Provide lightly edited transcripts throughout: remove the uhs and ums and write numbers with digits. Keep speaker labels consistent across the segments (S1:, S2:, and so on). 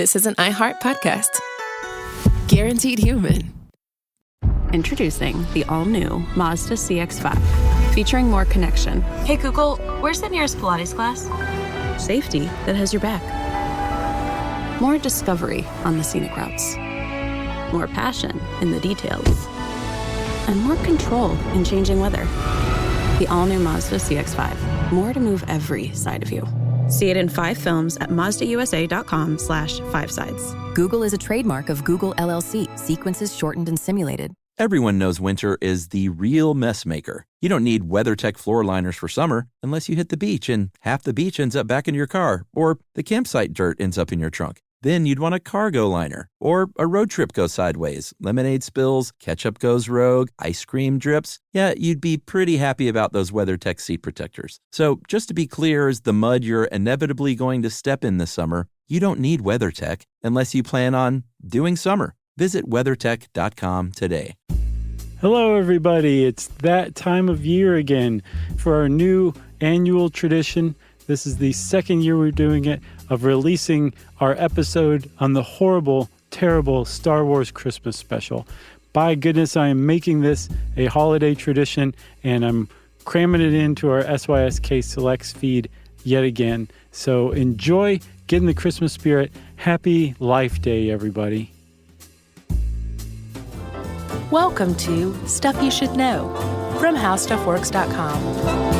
S1: this is an iHeart podcast. Guaranteed human.
S2: Introducing the all-new Mazda CX-5, featuring more connection.
S3: Hey Google, where's the nearest Pilates class?
S2: Safety that has your back. More discovery on the scenic routes. More passion in the details. And more control in changing weather. The all-new Mazda CX-5. More to move every side of you. See it in 5 films at MazdaUSA.com/5sides.
S4: Google is a trademark of Google LLC. Sequences shortened and simulated.
S5: Everyone knows winter is the real mess maker. You don't need WeatherTech floor liners for summer unless you hit the beach and half the beach ends up back in your car, or the campsite dirt ends up in your trunk. Then you'd want a cargo liner, or a road trip goes sideways, lemonade spills, ketchup goes rogue, ice cream drips. Yeah, you'd be pretty happy about those WeatherTech seat protectors. So just to be clear, as the mud you're inevitably going to step in this summer, you don't need WeatherTech unless you plan on doing summer. Visit WeatherTech.com today.
S6: Hello, everybody. It's that time of year again for our new annual tradition. This is the second year we're doing it, of releasing our episode on the horrible, terrible Star Wars Christmas special. By goodness, I am making this a holiday tradition, and I'm cramming it into our SYSK Selects feed yet again. So enjoy, get in the Christmas spirit. Happy Life Day, everybody.
S7: Welcome to Stuff You Should Know from HowStuffWorks.com.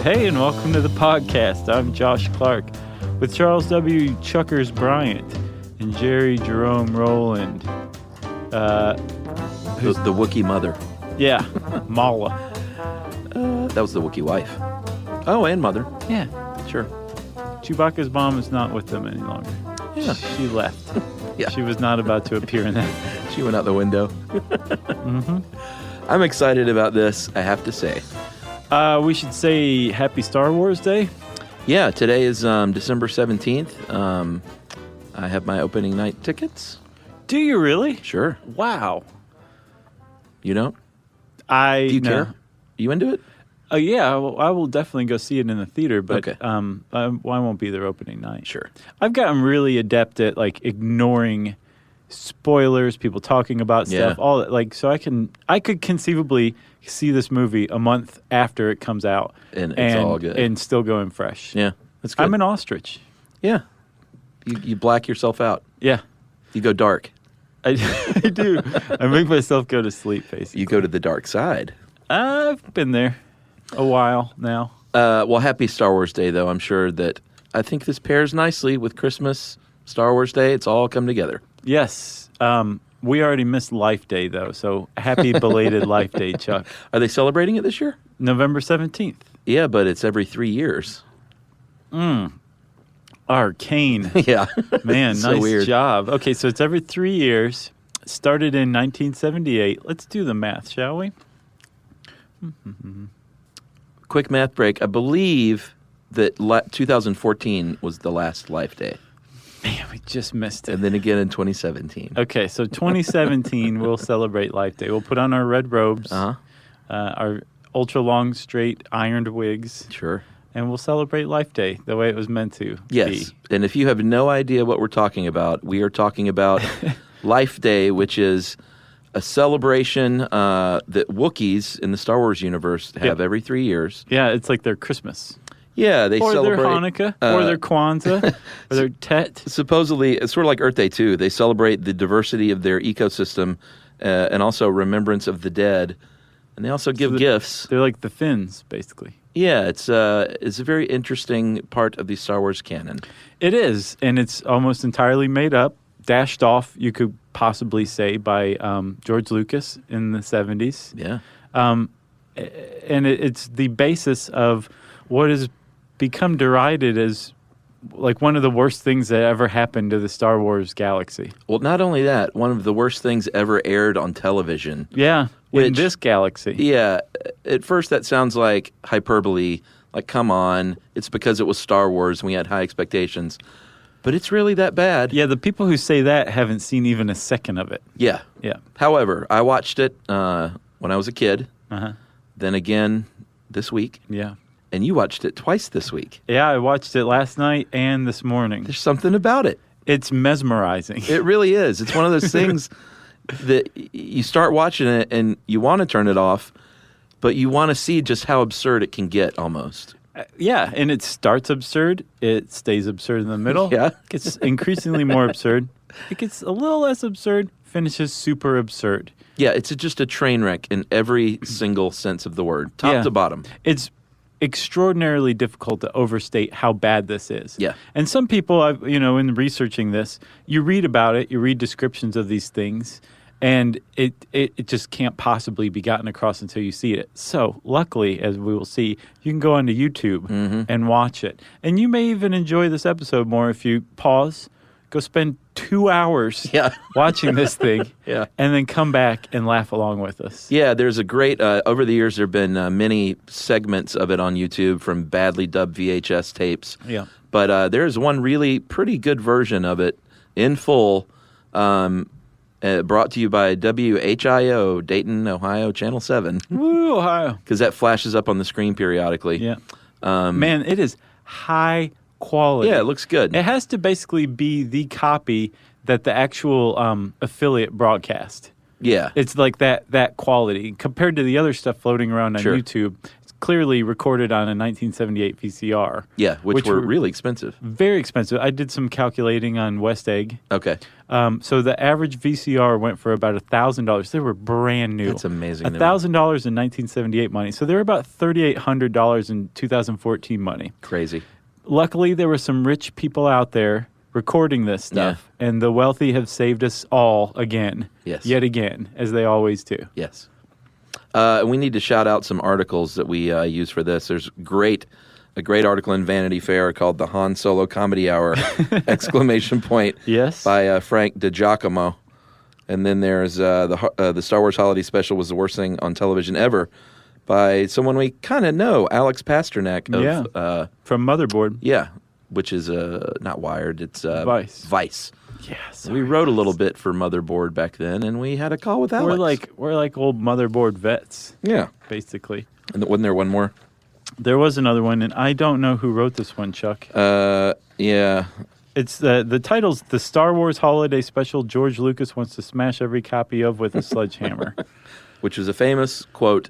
S6: Hey, and welcome to the podcast. I'm Josh Clark with Charles W. Chuckers Bryant and Jerry Jerome Rowland.
S5: The Wookiee mother.
S6: Yeah, Mala.
S5: That was the Wookiee wife. Oh, and mother.
S6: Yeah.
S5: Sure.
S6: Chewbacca's mom is not with them any longer.
S5: Yeah.
S6: She left.
S5: Yeah.
S6: She was not about to appear in that.
S5: She went out the window.
S6: Mm-hmm.
S5: I'm excited about this, I have to say.
S6: We should say Happy Star Wars Day.
S5: Yeah, today is December 17th. I have my opening night tickets.
S6: Do you really?
S5: Sure.
S6: Wow.
S5: You don't?
S6: Do
S5: you care? You into it?
S6: Yeah, I will definitely go see it in the theater, but
S5: okay.
S6: I won't be there opening night.
S5: Sure.
S6: I've gotten really adept at ignoring spoilers, people talking about stuff, all that. So I could conceivably see this movie a month after it comes out,
S5: and it's all good,
S6: and still going fresh.
S5: Yeah, that's good.
S6: I'm an ostrich.
S5: Yeah, you black yourself out.
S6: Yeah,
S5: you go dark.
S6: I do. I make myself go to sleep. Basically,
S5: you go to the dark side.
S6: I've been there a while now.
S5: Well, happy Star Wars Day, though. I'm sure that I think this pairs nicely with Christmas, Star Wars Day. It's all come together.
S6: Yes. We already missed Life Day, though, so happy belated Life Day, Chuck.
S5: Are they celebrating it this year?
S6: November 17th.
S5: Yeah, but it's every 3 years.
S6: Arcane.
S5: Yeah.
S6: Man,
S5: so
S6: nice
S5: weird.
S6: job. Okay, so it's every 3 years. Started in 1978. Let's do the math, shall we?
S5: Quick math break. I believe that 2014 was the last Life Day.
S6: Man, we just missed it.
S5: And then again in 2017.
S6: Okay, so 2017, we'll celebrate Life Day. We'll put on our red robes,
S5: Uh-huh.
S6: Our ultra-long, straight, ironed wigs.
S5: Sure.
S6: And we'll celebrate Life Day the way it was meant to
S5: Yes.
S6: be.
S5: And if you have no idea what we're talking about, we are talking about Life Day, which is a celebration that Wookiees in the Star Wars universe have every 3 years.
S6: Yeah, it's like their Christmas.
S5: Yeah, they celebrate.
S6: Or their Hanukkah, or their Kwanzaa, or their Tet.
S5: Supposedly, it's sort of like Earth Day, too. They celebrate the diversity of their ecosystem and also remembrance of the dead. And they also give gifts.
S6: They're like the Finns, basically.
S5: Yeah, it's a very interesting part of the Star Wars canon.
S6: It is, and it's almost entirely made up, dashed off, you could possibly say, by George Lucas in the 70s.
S5: Yeah.
S6: And it's the basis of what has become derided as like one of the worst things that ever happened to the Star Wars galaxy.
S5: Well, not only that, one of the worst things ever aired on television.
S6: Yeah, in this galaxy.
S5: Yeah, at first that sounds like hyperbole, like come on, it's because it was Star Wars and we had high expectations. But it's really that bad.
S6: Yeah, the people who say that haven't seen even a second of it.
S5: Yeah.
S6: Yeah.
S5: However, I watched it when I was a kid,
S6: Uh-huh.
S5: then again this week.
S6: Yeah.
S5: And you watched it twice this week.
S6: Yeah, I watched it last night and this morning.
S5: There's something about it.
S6: It's mesmerizing.
S5: It really is. It's one of those things that you start watching it and you want to turn it off, but you want to see just how absurd it can get almost.
S6: Yeah, and it starts absurd. It stays absurd in the middle.
S5: Yeah.
S6: It gets increasingly more absurd. It gets a little less absurd, finishes super absurd.
S5: Yeah, it's just a train wreck in every single sense of the word, top to bottom.
S6: It's extraordinarily difficult to overstate how bad this is.
S5: Yeah.
S6: And some people, in researching this, you read about it, you read descriptions of these things, and it just can't possibly be gotten across until you see it. So, luckily, as we will see, you can go onto YouTube and watch it. And you may even enjoy this episode more if you pause, go spend 2 hours watching this thing, and then come back and laugh along with us.
S5: Yeah, there's a great, over the years there have been many segments of it on YouTube from badly dubbed VHS tapes.
S6: Yeah.
S5: But there's one really pretty good version of it in full, brought to you by WHIO, Dayton, Ohio, Channel 7.
S6: Woo, Ohio.
S5: Because that flashes up on the screen periodically.
S6: Yeah. Man, it is high quality.
S5: Yeah, it looks good.
S6: It has to basically be the copy that the actual affiliate broadcast.
S5: Yeah.
S6: It's like that quality. Compared to the other stuff floating around on YouTube, it's clearly recorded on a 1978 VCR.
S5: Yeah, which were really expensive.
S6: Very expensive. I did some calculating on West Egg.
S5: Okay.
S6: So the average VCR went for about $1,000. They were brand new.
S5: That's amazing.
S6: $1,000 in 1978 money. So they were about $3,800 in 2014 money.
S5: Crazy.
S6: Luckily, there were some rich people out there recording this stuff, and the wealthy have saved us all again.
S5: Yes.
S6: Yet again, as they always do.
S5: Yes. We need to shout out some articles that we use for this. There's a great article in Vanity Fair called "The Han Solo Comedy Hour!" !
S6: Yes.
S5: By Frank DiGiacomo. And then there's the Star Wars Holiday Special was the worst thing on television ever, by someone we kind of know, Alex Pasternak of
S6: from Motherboard.
S5: Yeah, which is not Wired, it's
S6: Vice.
S5: Vice.
S6: Yes.
S5: We wrote a little bit for Motherboard back then, and we had a call with Alex.
S6: We're like old Motherboard vets.
S5: Yeah,
S6: basically.
S5: And wasn't there one more?
S6: There was another one, and I don't know who wrote this one, Chuck.
S5: Yeah.
S6: It's the title's "The Star Wars Holiday Special George Lucas Wants to Smash Every Copy of with a Sledgehammer,"
S5: which is a famous quote,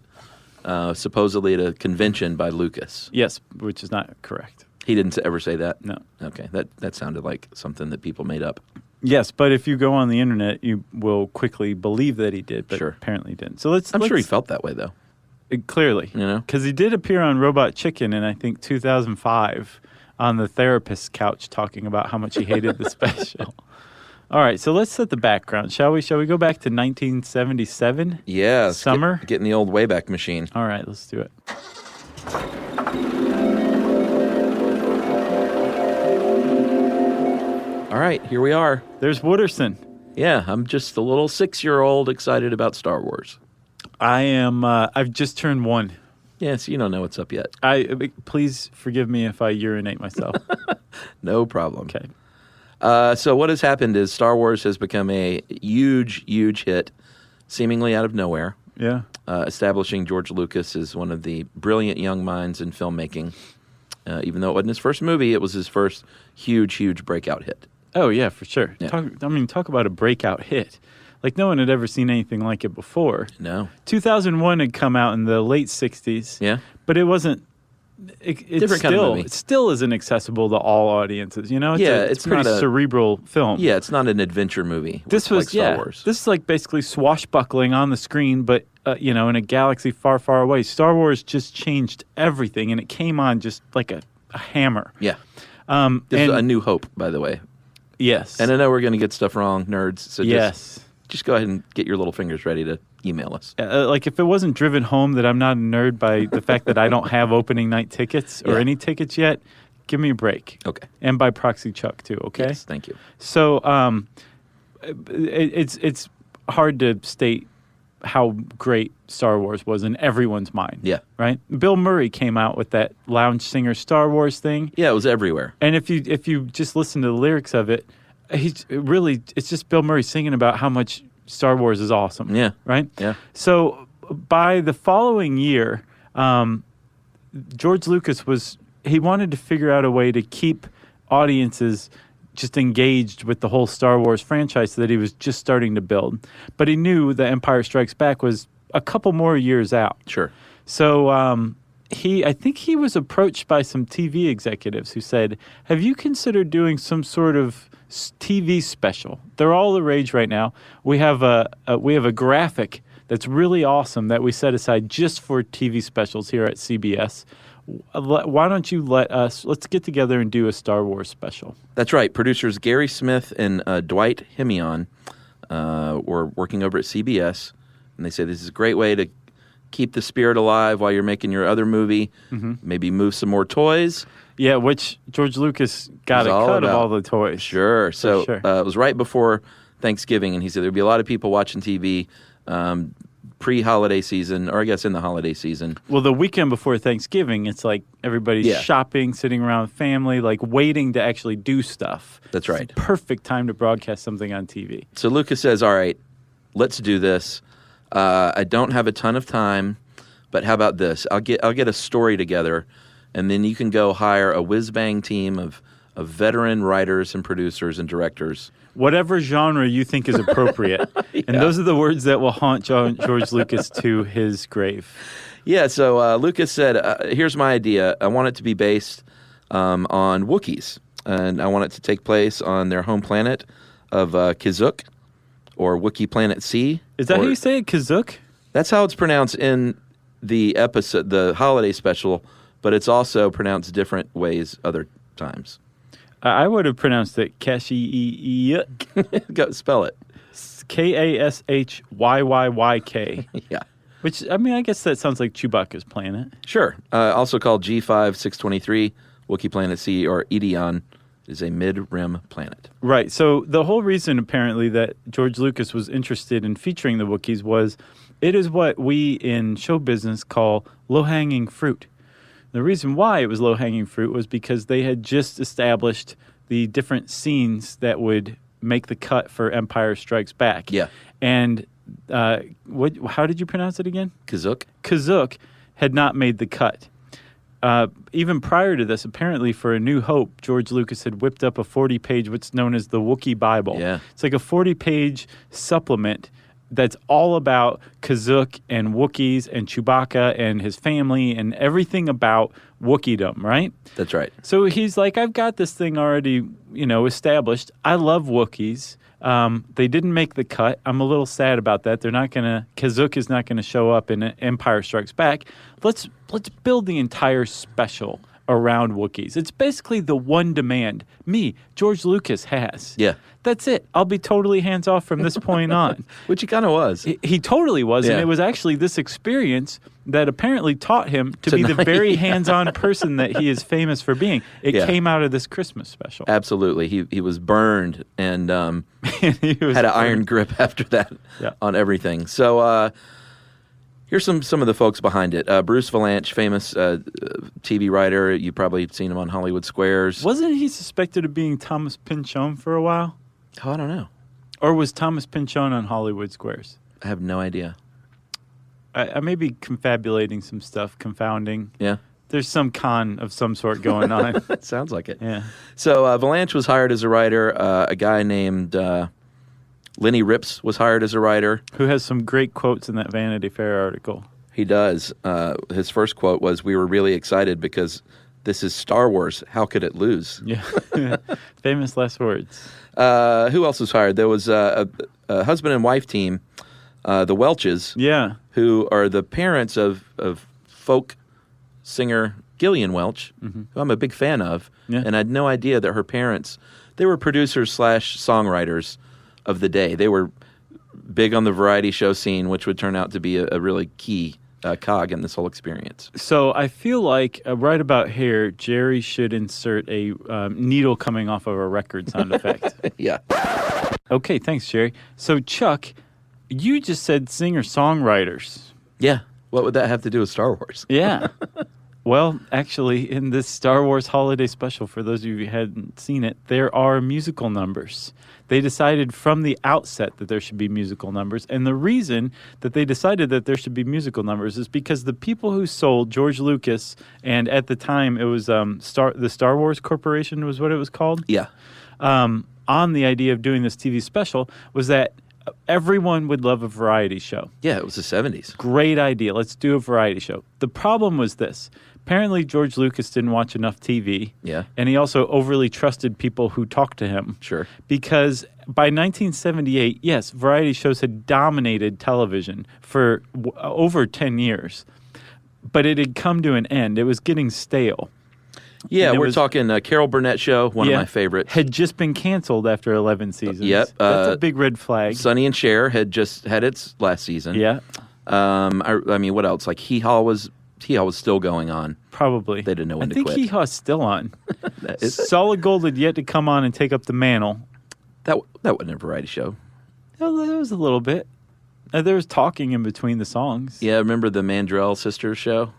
S5: supposedly at a convention by Lucas.
S6: Yes, which is not correct.
S5: He didn't ever say that?
S6: No.
S5: Okay, that sounded like something that people made up.
S6: Yes, but if you go on the internet, you will quickly believe that he did, but apparently he didn't. So
S5: I'm sure he felt that way, though.
S6: Clearly. Because he did appear on Robot Chicken in, I think, 2005 on the therapist's couch talking about how much he hated the special. All right, so let's set the background, shall we? Shall we go back to 1977?
S5: Yeah.
S6: Summer?
S5: Get in the old Wayback Machine.
S6: All right, let's do it.
S5: All right, here we are.
S6: There's Wooderson.
S5: Yeah, I'm just a little 6-year-old excited about Star Wars.
S6: I am, I've just turned 1.
S5: Yes, you don't know what's up yet.
S6: Please forgive me if I urinate myself.
S5: No problem.
S6: Okay.
S5: So what has happened is Star Wars has become a huge, huge hit, seemingly out of nowhere.
S6: Yeah.
S5: Establishing George Lucas as one of the brilliant young minds in filmmaking. Even though it wasn't his first movie, it was his first huge, huge breakout hit.
S6: Oh, yeah, for sure.
S5: Yeah.
S6: Talk about a breakout hit. Like, no one had ever seen anything like it before.
S5: No.
S6: 2001 had come out in the late 60s.
S5: Yeah.
S6: But it wasn't...
S5: Different kind of movie.
S6: It still isn't accessible to all audiences. It's a pretty cerebral film.
S5: Yeah, it's not an adventure movie.
S6: This was
S5: like Star Wars.
S6: This is like basically swashbuckling on the screen, but in a galaxy far, far away. Star Wars just changed everything, and it came on just like a hammer.
S5: Yeah. This is A New Hope, by the way.
S6: Yes.
S5: And I know we're going to get stuff wrong, nerds. So
S6: yes.
S5: Just go ahead and get your little fingers ready to email us.
S6: Like, if it wasn't driven home that I'm not a nerd by the fact that I don't have opening night tickets or any tickets yet, give me a break.
S5: Okay.
S6: And by proxy, Chuck, too, okay?
S5: Yes, thank you.
S6: So it's hard to state how great Star Wars was in everyone's mind.
S5: Yeah.
S6: Right? Bill Murray came out with that lounge singer Star Wars thing.
S5: Yeah, it was everywhere.
S6: And if you just listen to the lyrics of it, it's just Bill Murray singing about how much Star Wars is awesome.
S5: Yeah.
S6: Right?
S5: Yeah.
S6: So by the following year, George Lucas he wanted to figure out a way to keep audiences just engaged with the whole Star Wars franchise that he was just starting to build. But he knew that Empire Strikes Back was a couple more years out.
S5: Sure.
S6: So I think he was approached by some TV executives who said, have you considered doing some sort of TV special? They're all the rage right now. We have a graphic that's really awesome that we set aside just for TV specials here at CBS. Why don't you let's get together and do a Star Wars special.
S5: That's right. Producers Gary Smith and Dwight Hemion were working over at CBS, and they said this is a great way to keep the spirit alive while you're making your other movie. Mm-hmm. Maybe move some more toys.
S6: Yeah, which George Lucas got a cut of all the toys.
S5: Sure. So it was right before Thanksgiving, and he said there'd be a lot of people watching TV pre-holiday season, or I guess in the holiday season.
S6: Well, the weekend before Thanksgiving, it's like everybody's shopping, sitting around with family, like waiting to actually do stuff.
S5: That's right.
S6: It's the perfect time to broadcast something on TV.
S5: So Lucas says, all right, let's do this. I don't have a ton of time, but how about this? I'll get a story together, and then you can go hire a whiz-bang team of veteran writers and producers and directors.
S6: Whatever genre you think is appropriate. Yeah. And those are the words that will haunt George Lucas to his grave.
S5: Yeah, so Lucas said, here's my idea. I want it to be based on Wookiees, and I want it to take place on their home planet of Kizuk, or Wookiee Planet C.
S6: Is that how you say it, Kizuk?
S5: That's how it's pronounced in the episode, the holiday special, but it's also pronounced different ways other times.
S6: I would have pronounced it Kashyyyyk.
S5: Go spell it.
S6: Kashyyyyk.
S5: Yeah.
S6: Which, I mean, I guess that sounds like Chewbacca's planet.
S5: Sure. Also called G5623, Wookiee Planet C, or Edion, is a mid-rim planet.
S6: Right. So the whole reason, apparently, that George Lucas was interested in featuring the Wookiees was it is what we in show business call low-hanging fruit. The reason why it was low-hanging fruit was because they had just established the different scenes that would make the cut for Empire Strikes Back.
S5: Yeah.
S6: And how did you pronounce it again?
S5: Kizuk.
S6: Kizuk had not made the cut. Even prior to this, apparently for A New Hope, George Lucas had whipped up a 40-page, what's known as the Wookiee Bible.
S5: Yeah.
S6: It's like a 40-page supplement that's all about Kizuk and Wookiees and Chewbacca and his family and everything about Wookieedom, right?
S5: That's right.
S6: So he's like, I've got this thing already, established. I love Wookiees. They didn't make the cut. I'm a little sad about that. Kizuk is not gonna show up in Empire Strikes Back. Let's build the entire special around Wookiees. It's basically the one demand George Lucas has.
S5: Yeah.
S6: That's it. I'll be totally hands-off from this point on.
S5: Which he kind of was.
S6: He totally was, and it was actually this experience that apparently taught him to be the very hands-on person that he is famous for being. It came out of this Christmas special.
S5: Absolutely. He was burned and had an iron grip after that on everything. So here's some of the folks behind it. Bruce Vilanch, famous TV writer. You've probably seen him on Hollywood Squares.
S6: Wasn't he suspected of being Thomas Pynchon for a while?
S5: Oh, I don't know.
S6: Or was Thomas Pynchon on Hollywood Squares?
S5: I have no idea.
S6: I may be confabulating some stuff, confounding.
S5: Yeah.
S6: There's some con of some sort going on.
S5: Sounds like it.
S6: Yeah.
S5: So Vilanch was hired as a writer. A guy named Lenny Rips was hired as a writer.
S6: Who has some great quotes in that Vanity Fair article.
S5: He does. His first quote was, "We were really excited because this is Star Wars. How could it lose?"
S6: Yeah. Famous last words.
S5: Who else was hired? There was a husband and wife team, the Welches, who are the parents of folk singer Gillian Welch, who I'm a big fan of, and I had no idea that her parents, they were producers/songwriters of the day. They were big on the variety show scene, which would turn out to be a really key cog in this whole experience.
S6: So I feel like right about here, Jerry should insert a needle coming off of a record sound effect.
S5: Yeah.
S6: Okay, thanks, Jerry. So Chuck, you just said singer-songwriters.
S5: Yeah. What would that have to do with Star Wars?
S6: Yeah. Well, actually, in this Star Wars holiday special, for those of you who hadn't seen it, there are musical numbers. They decided from the outset that there should be musical numbers. And the reason that they decided that there should be musical numbers is because the people who sold George Lucas, and at the time it was the Star Wars Corporation was what it was called.
S5: Yeah.
S6: On the idea of doing this TV special was that everyone would love a variety show.
S5: Yeah, it was the 70s.
S6: Great idea. Let's do a variety show. The problem was this. Apparently, George Lucas didn't watch enough TV.
S5: Yeah.
S6: And he also overly trusted people who talked to him.
S5: Sure.
S6: Because by 1978, yes, variety shows had dominated television for over 10 years. But it had come to an end. It was getting stale.
S5: Yeah, we're talking Carol Burnett show, one of my favorites.
S6: Had just been canceled after 11 seasons.
S5: Yep.
S6: That's a big red flag.
S5: Sonny and Cher had just had its last season.
S6: Yeah.
S5: I mean, what else? Like Hee Haw was still going on.
S6: Probably.
S5: They didn't know when to
S6: I
S5: quit.
S6: think Hee Haw's still on.
S5: Is it?
S6: Solid Gold had yet to come on and take up the mantle.
S5: That wasn't a variety show.
S6: Well, there was a little bit. There was talking in between the songs.
S5: Yeah, remember the Mandrell sisters show?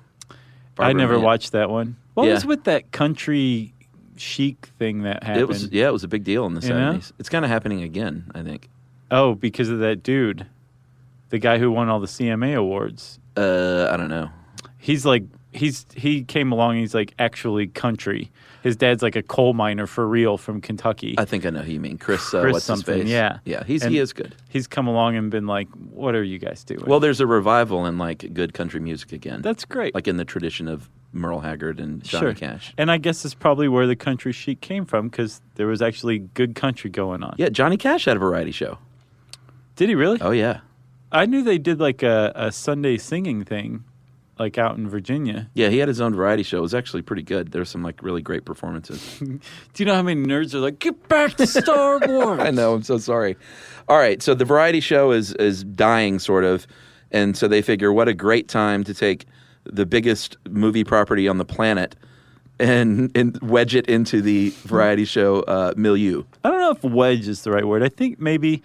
S6: I never watched that one. What
S5: Yeah.
S6: was with that country chic thing that happened?
S5: It was a big deal in the 70s. It's kind of happening again, I think.
S6: Oh, because of that dude. The guy who won all the CMA awards.
S5: I don't know.
S6: He's like, he came along and he's like actually country. His dad's like a coal miner for real from Kentucky.
S5: I think I know who you mean. Chris what's
S6: something,
S5: his face?
S6: yeah.
S5: Yeah, he is good.
S6: He's come along and been like, what are you guys doing?
S5: Well, there's a revival in like good country music again.
S6: That's great.
S5: Like in the tradition of Merle Haggard and Johnny Cash.
S6: And I guess it's probably where the country chic came from because there was actually good country going on.
S5: Yeah, Johnny Cash had a variety show.
S6: Did he really?
S5: Oh, yeah.
S6: I knew they did like a Sunday singing thing, like out in Virginia.
S5: Yeah, he had his own variety show. It was actually pretty good. There were some like really great performances.
S6: Do you know how many nerds are like, get back to Star Wars?
S5: I know. I'm so sorry. All right. So the variety show is dying, sort of. And so they figure what a great time to take the biggest movie property on the planet and wedge it into the variety show milieu.
S6: I don't know if wedge is the right word. I think maybe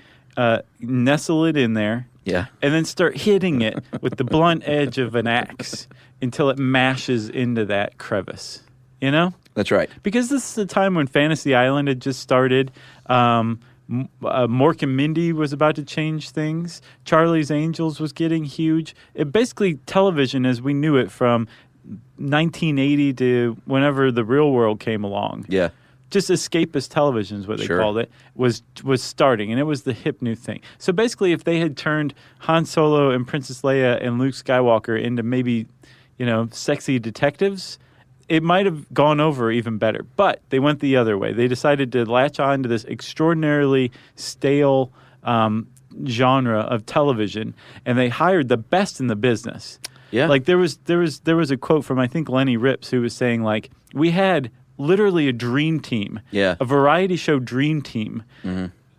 S6: nestle it in there.
S5: Yeah.
S6: And then start hitting it with the blunt edge of an axe until it mashes into that crevice. You know?
S5: That's right.
S6: Because this is the time when Fantasy Island had just started. Mork and Mindy was about to change things. Charlie's Angels was getting huge. Basically, television as we knew it from 1980 to whenever the real world came along.
S5: Yeah.
S6: Just escapist television is what they called it, was starting, and it was the hip new thing. So basically, if they had turned Han Solo and Princess Leia and Luke Skywalker into maybe, sexy detectives, it might have gone over even better. But they went the other way. They decided to latch on to this extraordinarily stale genre of television, and they hired the best in the business.
S5: Yeah.
S6: Like there was a quote from I think Lenny Rips who was saying like, we had literally a dream team, a variety show dream team,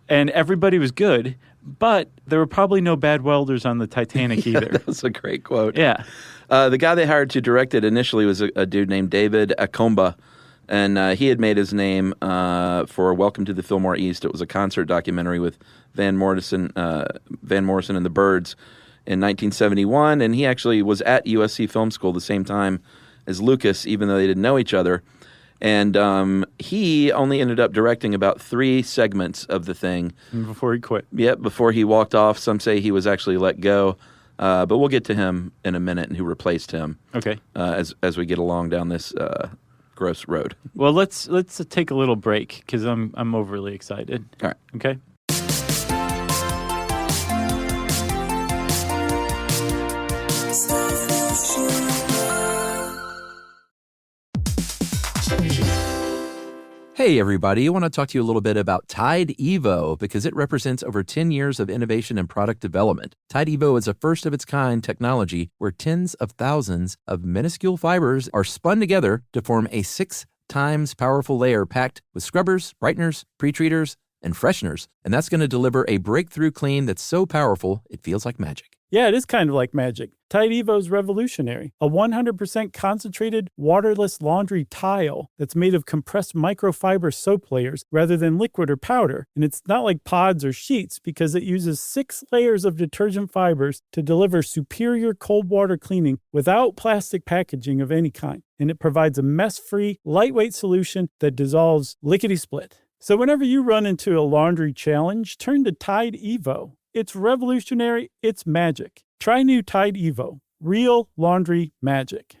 S6: and everybody was good, but there were probably no bad welders on the Titanic either.
S5: That's a great quote.
S6: Yeah.
S5: The guy they hired to direct it initially was a dude named David Akomba, and he had made his name for Welcome to the Fillmore East. It was a concert documentary with Van Morrison and the Byrds in 1971, and he actually was at USC Film School the same time as Lucas, even though they didn't know each other. And he only ended up directing about 3 segments of the thing.
S6: Before he quit.
S5: Yep, before he walked off. Some say he was actually let go. But we'll get to him in a minute and who replaced him.
S6: Okay.
S5: As we get along down this gross road.
S6: Well, let's take a little break because I'm overly excited.
S5: All right.
S6: Okay.
S5: Hey, everybody. I want to talk to you a little bit about Tide Evo because it represents over 10 years of innovation and product development. Tide Evo is a first-of-its-kind technology where tens of thousands of minuscule fibers are spun together to form a 6 times powerful layer packed with scrubbers, brighteners, pre-treaters, and fresheners. And that's going to deliver a breakthrough clean that's so powerful, it feels like magic.
S6: Yeah, it is kind of like magic. Tide Evo is revolutionary. A 100% concentrated, waterless laundry tile that's made of compressed microfiber soap layers rather than liquid or powder. And it's not like pods or sheets because it uses 6 layers of detergent fibers to deliver superior cold water cleaning without plastic packaging of any kind. And it provides a mess-free, lightweight solution that dissolves lickety-split. So whenever you run into a laundry challenge, turn to Tide Evo. It's revolutionary, it's magic. Try new Tide Evo. Real laundry magic.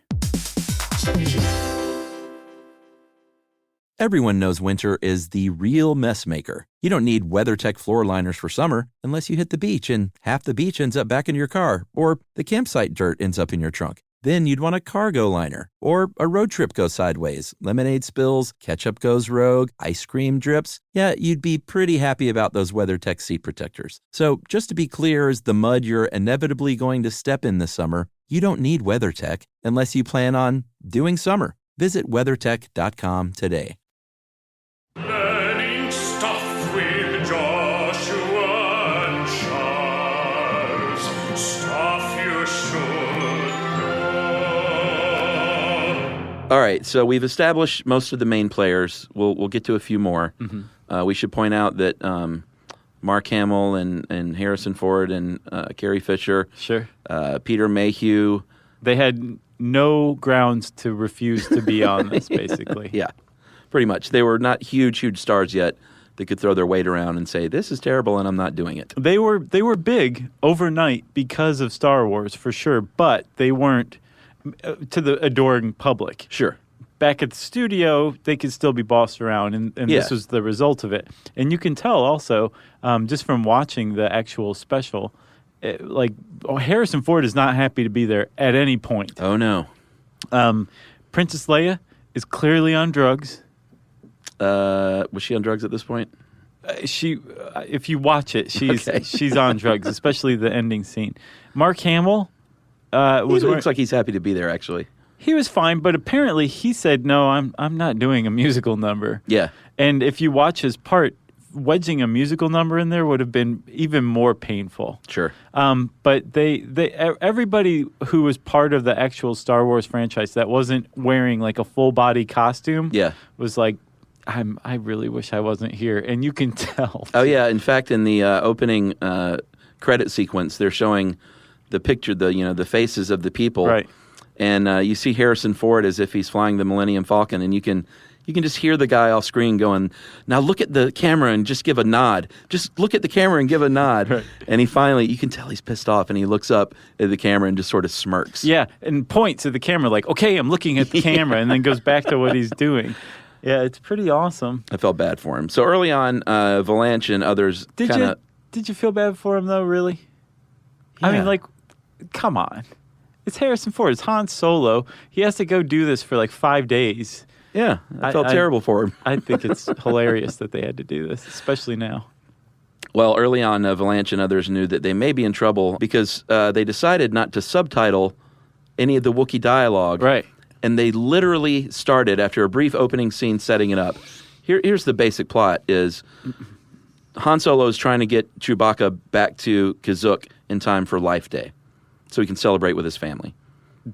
S5: Everyone knows winter is the real mess maker. You don't need WeatherTech floor liners for summer unless you hit the beach and half the beach ends up back in your car, or the campsite dirt ends up in your trunk. Then you'd want a cargo liner, or a road trip goes sideways, lemonade spills, ketchup goes rogue, ice cream drips. Yeah, you'd be pretty happy about those WeatherTech seat protectors. So just to be clear, as the mud you're inevitably going to step in this summer, you don't need WeatherTech unless you plan on doing summer. Visit WeatherTech.com today.
S8: Learning stuff with Joshua and Charles. Stuff you should know.
S5: All right, so we've established most of the main players. We'll get to a few more. Mm-hmm. We should point out that Mark Hamill and Harrison Ford and Carrie Fisher,
S6: Sure.
S5: Peter Mayhew.
S6: They had no grounds to refuse to be on this, basically.
S5: Yeah, pretty much. They were not huge stars yet. They could throw their weight around and say, this is terrible and I'm not doing it.
S6: They were big overnight because of Star Wars, for sure, but they weren't to the adoring public.
S5: Sure.
S6: Back at the studio, they could still be bossed around, and this was the result of it. And you can tell also, just from watching the actual special, Harrison Ford is not happy to be there at any point.
S5: Oh, no.
S6: Princess Leia is clearly on drugs.
S5: Was she on drugs at this point?
S6: If you watch it, she's on drugs, especially the ending scene. Mark Hamill
S5: looks like he's happy to be there, actually.
S6: He was fine, but apparently he said, no, I'm not doing a musical number.
S5: Yeah.
S6: And if you watch his part, wedging a musical number in there would have been even more painful.
S5: Sure.
S6: But everybody who was part of the actual Star Wars franchise that wasn't wearing like a full body costume was like, I really wish I wasn't here. And you can tell.
S5: Oh, yeah. In fact, in the opening credit sequence, they're showing the picture, the faces of the people.
S6: Right.
S5: And you see Harrison Ford as if he's flying the Millennium Falcon, and you can just hear the guy off screen going, now look at the camera and just give a nod. Just look at the camera and give a nod. Right. And he finally, you can tell he's pissed off, and he looks up at the camera and just sort of smirks.
S6: Yeah, and points at the camera like, okay, I'm looking at the camera, and then goes back to what he's doing. Yeah, it's pretty awesome.
S5: I felt bad for him. So early on, Valanche and others kind of...
S6: Did you feel bad for him, though, really? Yeah. I mean, come on. It's Harrison Ford. It's Han Solo. He has to go do this for 5 days.
S5: Yeah, I felt terrible for him.
S6: I think it's hilarious that they had to do this, especially now.
S5: Well, early on, Valanche and others knew that they may be in trouble because they decided not to subtitle any of the Wookiee dialogue.
S6: Right.
S5: And they literally started, after a brief opening scene, setting it up. Here's the basic plot is Han Solo is trying to get Chewbacca back to Kashyyyk in time for Life Day so he can celebrate with his family.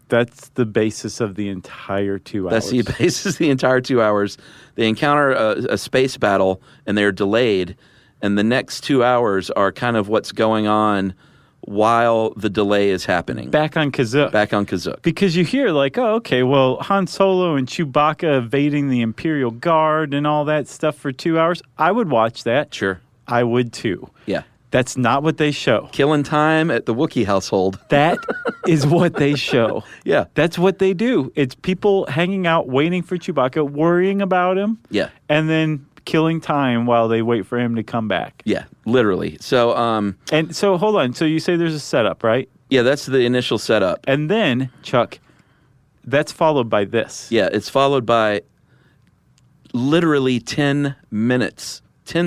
S6: That's the basis of the entire 2 hours.
S5: That's the basis of the entire 2 hours. They encounter a space battle, and they're delayed, and the next 2 hours are kind of what's going on while the delay is happening.
S6: Back on Kashyyyk. Because you hear Han Solo and Chewbacca evading the Imperial Guard and all that stuff for 2 hours. I would watch that.
S5: Sure.
S6: I would too.
S5: Yeah.
S6: That's not what they show.
S5: Killing time at the Wookiee household.
S6: That is what they show.
S5: Yeah.
S6: That's what they do. It's people hanging out, waiting for Chewbacca, worrying about him.
S5: Yeah.
S6: And then killing time while they wait for him to come back.
S5: Yeah, literally. So,
S6: and so hold on. So you say there's a setup, right?
S5: Yeah, that's the initial setup.
S6: And then, Chuck, that's followed by this.
S5: Yeah, it's followed by literally 10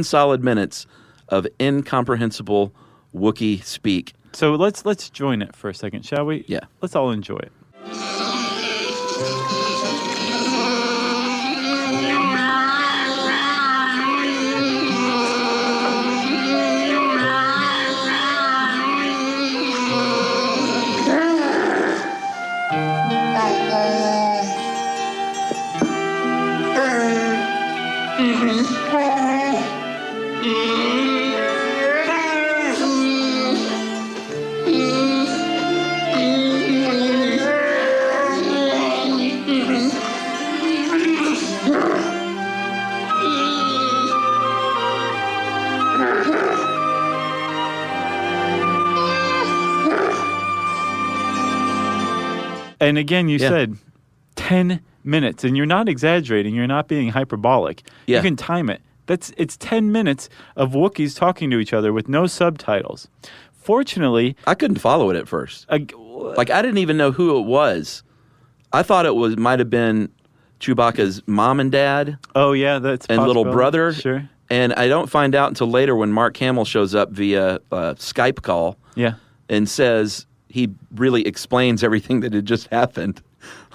S5: solid minutes of incomprehensible Wookiee speak.
S6: So let's join it for a second, shall we?
S5: Yeah.
S6: Let's all enjoy it. And again, you said 10 minutes, and you're not exaggerating. You're not being hyperbolic.
S5: Yeah.
S6: You can time it. It's 10 minutes of Wookiees talking to each other with no subtitles. Fortunately,
S5: I couldn't follow it at first. I didn't even know who it was. I thought it might have been Chewbacca's mom and dad.
S6: Oh yeah, that's
S5: and little brother.
S6: Sure.
S5: And I don't find out until later when Mark Hamill shows up via Skype call.
S6: Yeah.
S5: And says he really explains everything that had just happened.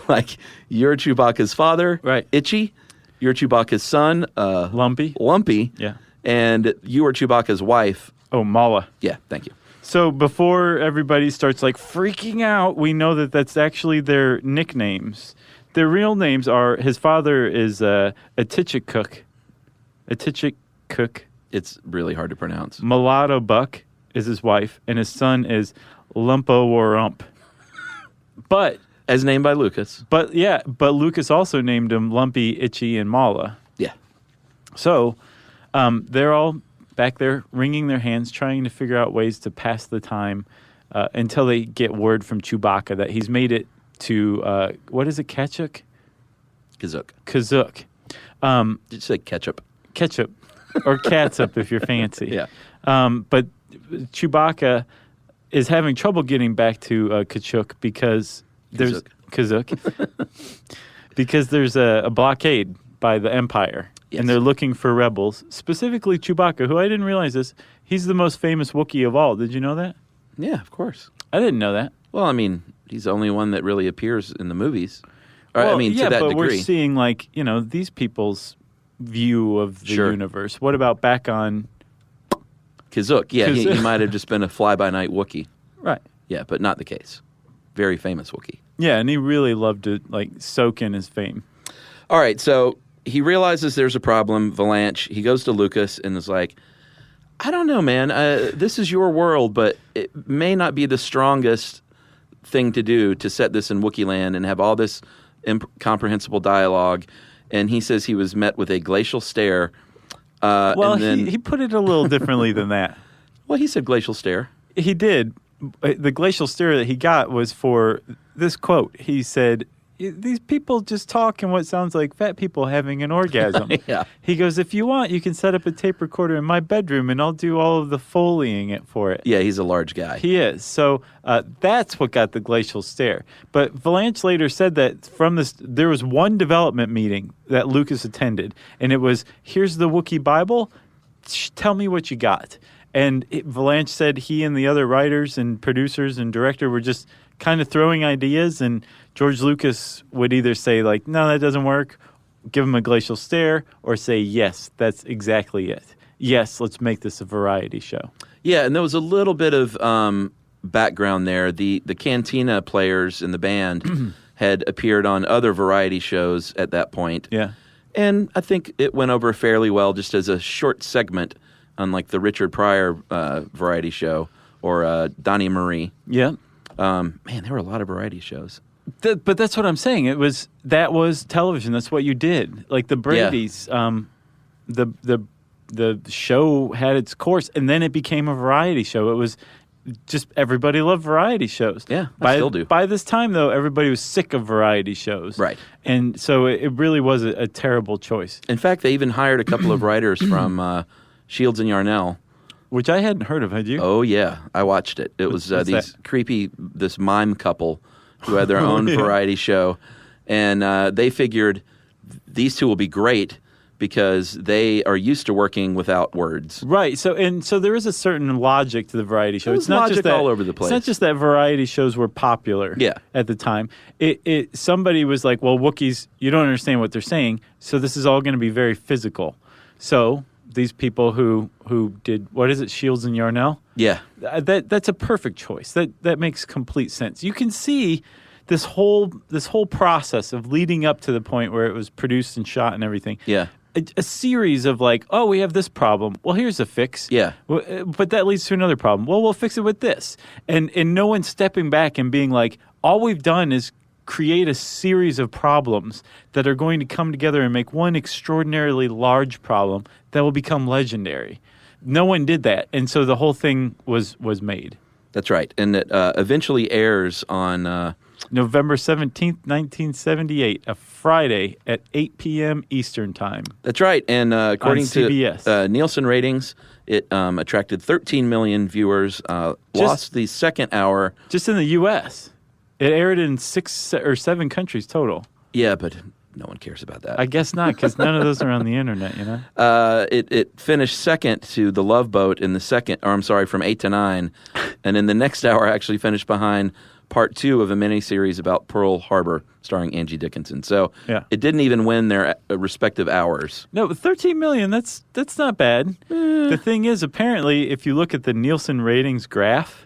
S5: Like, you're Chewbacca's father,
S6: right?
S5: Itchy. You're Chewbacca's son, Lumpy.
S6: Yeah.
S5: And you are Chewbacca's wife.
S6: Oh, Mala.
S5: Yeah, thank you.
S6: So before everybody starts like freaking out, we know that that's actually their nicknames. Their real names are, his father is Atichikuk.
S5: It's really hard to pronounce.
S6: Mulatto Buck is his wife, and his son is Lumpa-Warump. But
S5: as named by Lucas.
S6: But Lucas also named him Lumpy, Itchy, and Mala.
S5: Yeah.
S6: So they're all back there wringing their hands, trying to figure out ways to pass the time until they get word from Chewbacca that he's made it to, what is it, Kachuk?
S5: Kazuk. Did you say ketchup?
S6: Ketchup. Or catsup if you're fancy.
S5: Yeah.
S6: But Chewbacca is having trouble getting back to Kachuk because there's because there's a blockade by the Empire, and they're looking for rebels, specifically Chewbacca, who I didn't realize this. He's the most famous Wookiee of all. Did you know that?
S5: Yeah, of course.
S6: I didn't know that.
S5: Well, I mean, he's the only one that really appears in the movies. To that
S6: but
S5: degree.
S6: We're seeing, like, these people's view of the universe. What about back on
S5: Kazuk? Yeah, he might have just been a fly-by-night Wookiee.
S6: Right.
S5: Yeah, but not the case. Very famous Wookiee.
S6: Yeah, and he really loved to, like, soak in his fame.
S5: All right, so he realizes there's a problem, Valanche. He goes to Lucas and is like, I don't know, man. This is your world, but it may not be the strongest thing to do to set this in Wookiee land and have all this incomprehensible dialogue. And he says he was met with a glacial stare.
S6: He put it a little differently than that.
S5: Well, he said glacial stare.
S6: He did. The glacial stare that he got was for this quote. He said, these people just talk in what sounds like fat people having an orgasm.
S5: Yeah.
S6: He goes, if you want, you can set up a tape recorder in my bedroom and I'll do all of the Foleying for it.
S5: Yeah, he's a large guy.
S6: He is. So that's what got the glacial stare. But Valanche later said that from this, there was one development meeting that Lucas attended, and it was, here's the Wookiee Bible. Tell me what you got. And Valanche said he and the other writers and producers and director were just kind of throwing ideas, and George Lucas would either say, like, no, that doesn't work, give him a glacial stare, or say, yes, that's exactly it. Yes, let's make this a variety show.
S5: Yeah, and there was a little bit of background there. The Cantina players in the band had appeared on other variety shows at that point.
S6: Yeah.
S5: And I think it went over fairly well just as a short segment on, like, the Richard Pryor variety show or Donnie Marie.
S6: Yeah.
S5: Man, there were a lot of variety shows.
S6: But that's what I'm saying. That was television. That's what you did. Like the Brady's, the show had its course, and then it became a variety show. It was just everybody loved variety shows.
S5: Yeah, I still do.
S6: By this time, though, everybody was sick of variety shows.
S5: Right.
S6: And so it really was a terrible choice.
S5: In fact, they even hired a couple of writers from Shields and Yarnell.
S6: Which I hadn't heard of, had you?
S5: Oh, yeah. I watched it. It was this mime couple who had their own variety show. And they figured these two will be great because they are used to working without words.
S6: Right. So there is a certain logic to the variety show.
S5: It's not logic just that, all over the place.
S6: It's not just that variety shows were popular at the time. Somebody was like, well, Wookiees, you don't understand what they're saying, so this is all going to be very physical. So these people who did, what is it, Shields and Yarnell? Yeah. That's a perfect choice. That makes complete sense. You can see this whole process of leading up to the point where it was produced and shot and everything.
S5: Yeah.
S6: a series of like, oh, we have this problem. Well, here's a fix.
S5: Yeah.
S6: But that leads to another problem. Well, we'll fix it with this. And no one's stepping back and being like, all we've done is create a series of problems that are going to come together and make one extraordinarily large problem that will become legendary. No one did that. And so the whole thing was made.
S5: That's right. And it eventually airs on
S6: November 17th, 1978, a Friday at 8 p.m. Eastern Time.
S5: That's right. And according to
S6: CBS.
S5: Nielsen ratings, it attracted 13 million viewers, lost the second hour.
S6: Just in the U.S. It aired in 6 or 7 countries total.
S5: Yeah, but no one cares about that.
S6: I guess not, because none of those are on the internet, you know?
S5: It finished second to The Love Boat in the from 8 to 9. And in the next hour, actually finished behind part 2 of a miniseries about Pearl Harbor starring Angie Dickinson. So it didn't even win their respective hours.
S6: No, but 13 million, that's not bad. The thing is, apparently, if you look at the Nielsen ratings graph,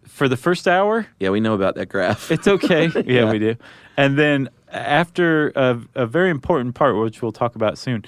S6: for the first hour...
S5: Yeah, we know about that graph.
S6: It's okay. Yeah, we do. And then after a very important part, which we'll talk about soon,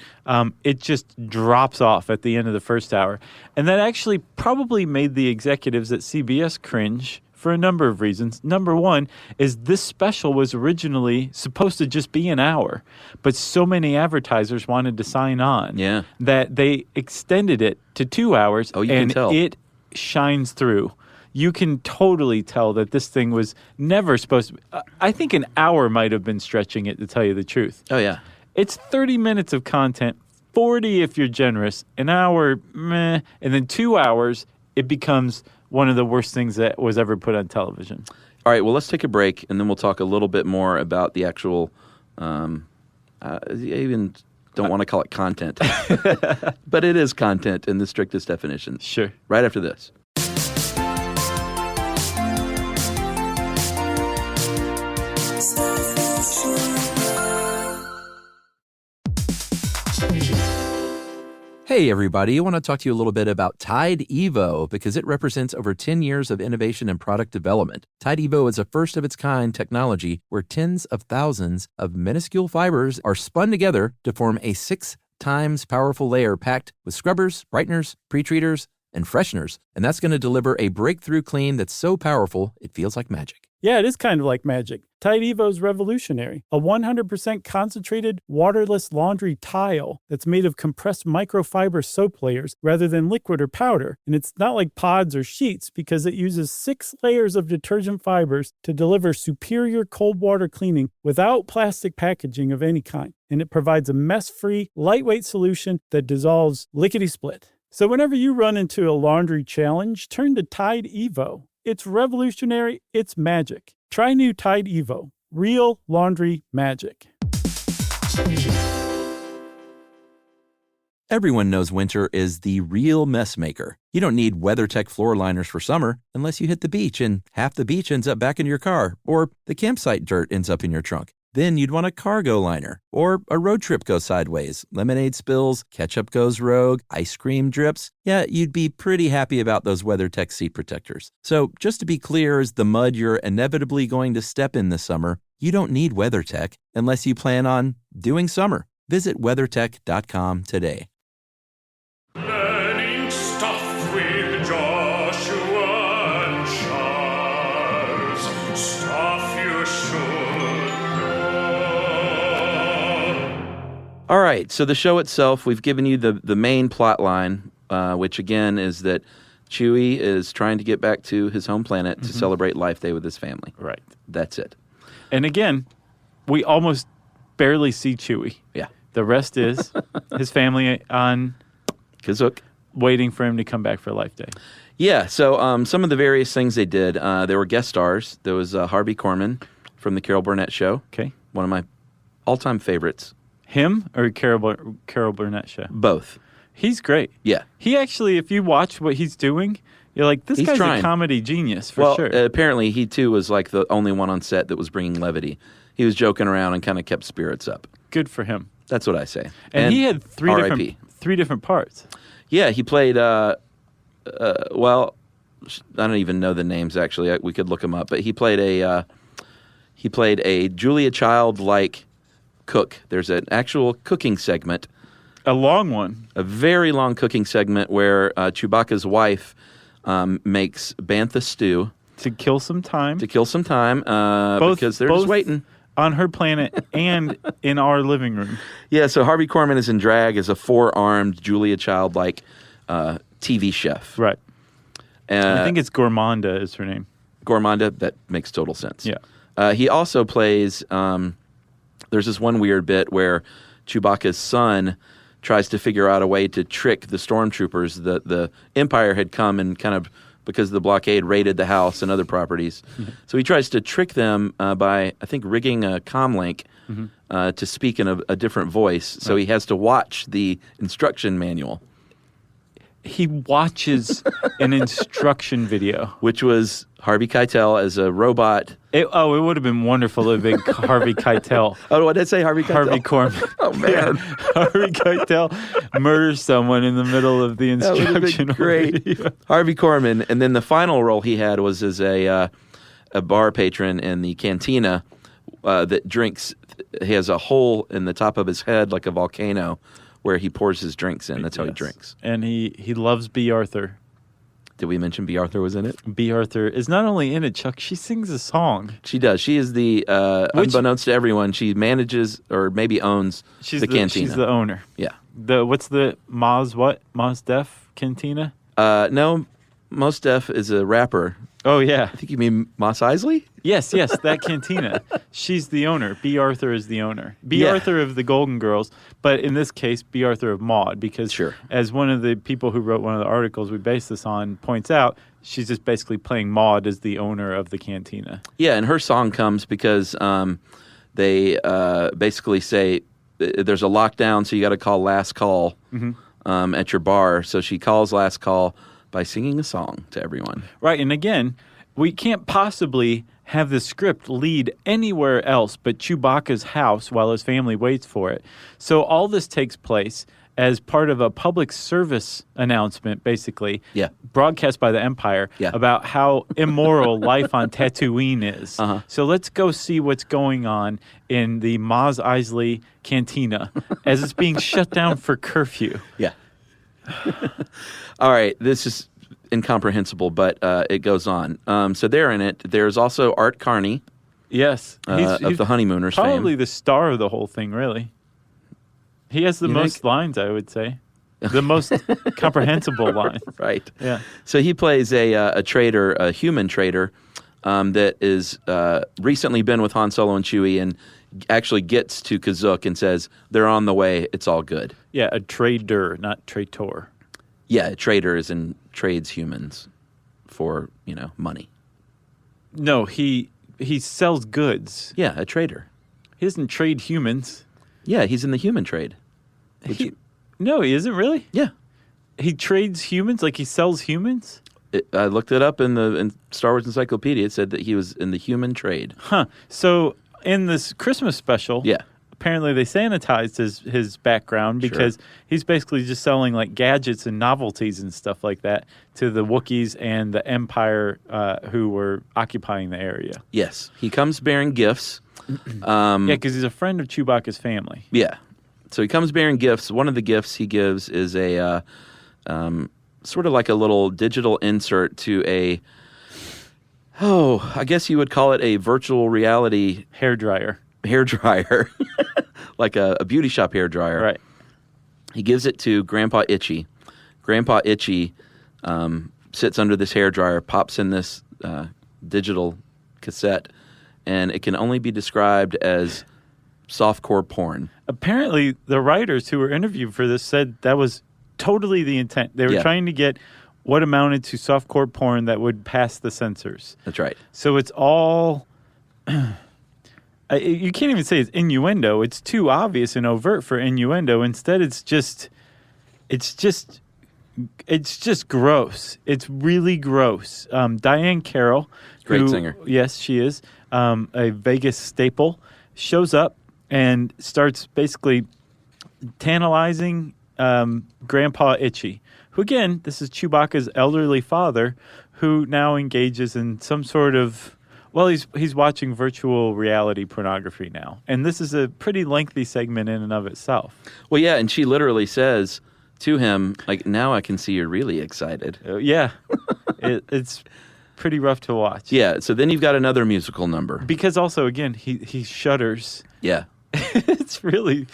S6: it just drops off at the end of the first hour. And that actually probably made the executives at CBS cringe for a number of reasons. Number one is this special was originally supposed to just be an hour, but so many advertisers wanted to sign on that they extended it to 2 hours,
S5: can tell.
S6: It shines through. You can totally tell that this thing was never supposed to. I think an hour might have been stretching it, to tell you the truth.
S5: Oh, yeah.
S6: It's 30 minutes of content, 40 if you're generous, an hour, meh, and then 2 hours, it becomes one of the worst things that was ever put on television.
S5: All right, well, let's take a break, and then we'll talk a little bit more about the actual, I even don't want to call it content, but it is content in the strictest definition.
S6: Sure.
S5: Right after this. Hey, everybody. I want to talk to you a little bit about Tide Evo because it represents over 10 years of innovation and product development. Tide Evo is a first-of-its-kind technology where tens of thousands of minuscule fibers are spun together to form a 6 times powerful layer packed with scrubbers, brighteners, pre-treaters, and fresheners. And that's going to deliver a breakthrough clean that's so powerful it feels like magic.
S6: Yeah, it is kind of like magic. Tide Evo is revolutionary. A 100% concentrated, waterless laundry tile that's made of compressed microfiber soap layers rather than liquid or powder. And it's not like pods or sheets because it uses 6 layers of detergent fibers to deliver superior cold water cleaning without plastic packaging of any kind. And it provides a mess-free, lightweight solution that dissolves lickety-split. So whenever you run into a laundry challenge, turn to Tide Evo. It's revolutionary. It's magic. Try new Tide Evo. Real laundry magic.
S5: Everyone knows winter is the real mess maker. You don't need WeatherTech floor liners for summer unless you hit the beach and half the beach ends up back in your car or the campsite dirt ends up in your trunk. Then you'd want a cargo liner or a road trip goes sideways, lemonade spills, ketchup goes rogue, ice cream drips. Yeah, you'd be pretty happy about those WeatherTech seat protectors. So just to be clear, as the mud you're inevitably going to step in this summer, you don't need WeatherTech unless you plan on doing summer. Visit WeatherTech.com today.
S8: Learning stuff with Joshua and Charles. Stuff you should.
S5: All right, so the show itself, we've given you the main plot line, which again is that Chewie is trying to get back to his home planet to celebrate Life Day with his family.
S6: Right.
S5: That's it.
S6: And again, we almost barely see Chewie.
S5: Yeah.
S6: The rest is his family on
S5: Kazook,
S6: waiting for him to come back for Life Day.
S5: Yeah, so some of the various things they did, there were guest stars. There was Harvey Korman from the Carol Burnett Show.
S6: Okay.
S5: One of my all-time favorites.
S6: Him or Carol Burnett Show?
S5: Both.
S6: He's great.
S5: Yeah.
S6: He actually, if you watch what he's doing, you're like, this guy's a comedy genius for sure.
S5: Apparently he too was like the only one on set that was bringing levity. He was joking around and kind of kept spirits up.
S6: Good for him.
S5: That's what I say.
S6: And he had three different parts.
S5: Yeah, he played, I don't even know the names actually. We could look him up. But he played a Julia Child-like cook. There's an actual cooking segment
S6: A long one.
S5: A very long cooking segment where Chewbacca's wife makes bantha stew.
S6: To kill some time.
S5: Because they're just waiting.
S6: On her planet and in our living room.
S5: Yeah, so Harvey Korman is in drag as a four-armed Julia Child-like TV chef.
S6: Right. I think it's Gourmanda is her name.
S5: Gourmanda, that makes total sense.
S6: Yeah.
S5: He also plays, there's this one weird bit where Chewbacca's son tries to figure out a way to trick the stormtroopers. The Empire had come and kind of, because of the blockade, raided the house and other properties. Mm-hmm. So he tries to trick them by, I think, rigging a comlink to speak in a different voice. So he has to watch the instruction manual.
S6: He watches an instruction video.
S5: Which was Harvey Keitel as a robot.
S6: It would have been wonderful if it been Harvey Keitel.
S5: Oh, what did I say? Harvey Keitel?
S6: Harvey Korman.
S5: Oh, man.
S6: Harvey Keitel murders someone in the middle of the instruction
S5: great.
S6: video.
S5: Harvey Korman. And then the final role he had was as a bar patron in the cantina that drinks. He has a hole in the top of his head like a volcano where he pours his drinks in. That's how he drinks.
S6: And he loves B. Arthur.
S5: Did we mention B. Arthur was in it?
S6: B. Arthur is not only in it, Chuck, she sings a song.
S5: She does. She is the, unbeknownst to everyone, she manages or maybe owns the cantina.
S6: She's the owner.
S5: Yeah.
S6: What's the Mos Def Cantina?
S5: No, Mos Def is a rapper.
S6: Oh, yeah.
S5: I think you mean Mos Eisley?
S6: Yes, that cantina. She's the owner. B. Arthur is the owner. B. Arthur of the Golden Girls, but in this case, B. Arthur of Maude, because as one of the people who wrote one of the articles we based this on points out, she's just basically playing Maude as the owner of the cantina.
S5: Yeah, and her song comes because they basically say there's a lockdown, so you got to call last call at your bar. So she calls last call by singing a song to everyone.
S6: Right, and again, we can't possibly have the script lead anywhere else but Chewbacca's house while his family waits for it. So all this takes place as part of a public service announcement, basically, broadcast by the Empire about how immoral life on Tatooine is. So let's go see what's going on in the Mos Eisley Cantina as it's being shut down for curfew.
S5: Yeah. All right, this is incomprehensible, but it goes on. So they're in it. There's also Art Carney.
S6: Yes.
S5: Of the Honeymooners fame.
S6: Probably the star of the whole thing, really. He has the most lines, I would say. The most comprehensible lines.
S5: Right.
S6: Yeah.
S5: So he plays a traitor, a human traitor, that is recently been with Han Solo and Chewie and actually gets to Kashyyyk and says, they're on the way, it's all good.
S6: Yeah, a trader, not traitor.
S5: Yeah, a trader is in trades humans for, money.
S6: No, he sells goods.
S5: Yeah, a trader.
S6: He doesn't trade humans.
S5: Yeah, he's in the human trade.
S6: No, he isn't really?
S5: Yeah.
S6: He trades humans, like he sells humans?
S5: I looked it up in Star Wars Encyclopedia. It said that he was in the human trade.
S6: Huh. So in this Christmas special, apparently they sanitized his background because he's basically just selling like gadgets and novelties and stuff like that to the Wookiees and the Empire who were occupying the area.
S5: Yes. He comes bearing gifts.
S6: Because he's a friend of Chewbacca's family.
S5: Yeah. So he comes bearing gifts. One of the gifts he gives is a sort of like a little digital insert to I guess you would call it a virtual reality
S6: hairdryer.
S5: Like a beauty shop hairdryer.
S6: Right.
S5: He gives it to Grandpa Itchy. Grandpa Itchy sits under this hairdryer, pops in this digital cassette, and it can only be described as softcore porn.
S6: Apparently, the writers who were interviewed for this said that was totally the intent. They were trying to get what amounted to softcore porn that would pass the censors.
S5: That's right.
S6: So it's all... you can't even say it's innuendo. It's too obvious and overt for innuendo. Instead, it's just gross. It's really gross. Diane Carroll,
S5: great singer.
S6: Yes, she is. A Vegas staple, shows up and starts basically tantalizing Grandpa Itchy, who again, this is Chewbacca's elderly father, who now engages in some sort of Well, he's watching virtual reality pornography now, and this is a pretty lengthy segment in and of itself.
S5: Well, yeah, and she literally says to him, like, now I can see you're really excited.
S6: Yeah, it's pretty rough to watch.
S5: Yeah, so then you've got another musical number.
S6: Because also, again, he shudders.
S5: Yeah.
S6: It's really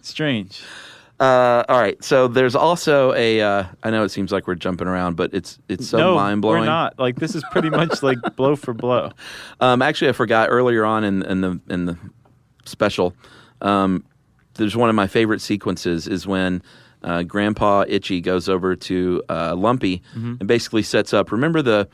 S6: strange.
S5: All right, so there's also I know it seems like we're jumping around, but it's so mind-blowing.
S6: We're not. Like, this is pretty much like blow for blow.
S5: Actually, I forgot earlier on in the special, there's one of my favorite sequences is when Grandpa Itchy goes over to Lumpy and basically sets up, remember the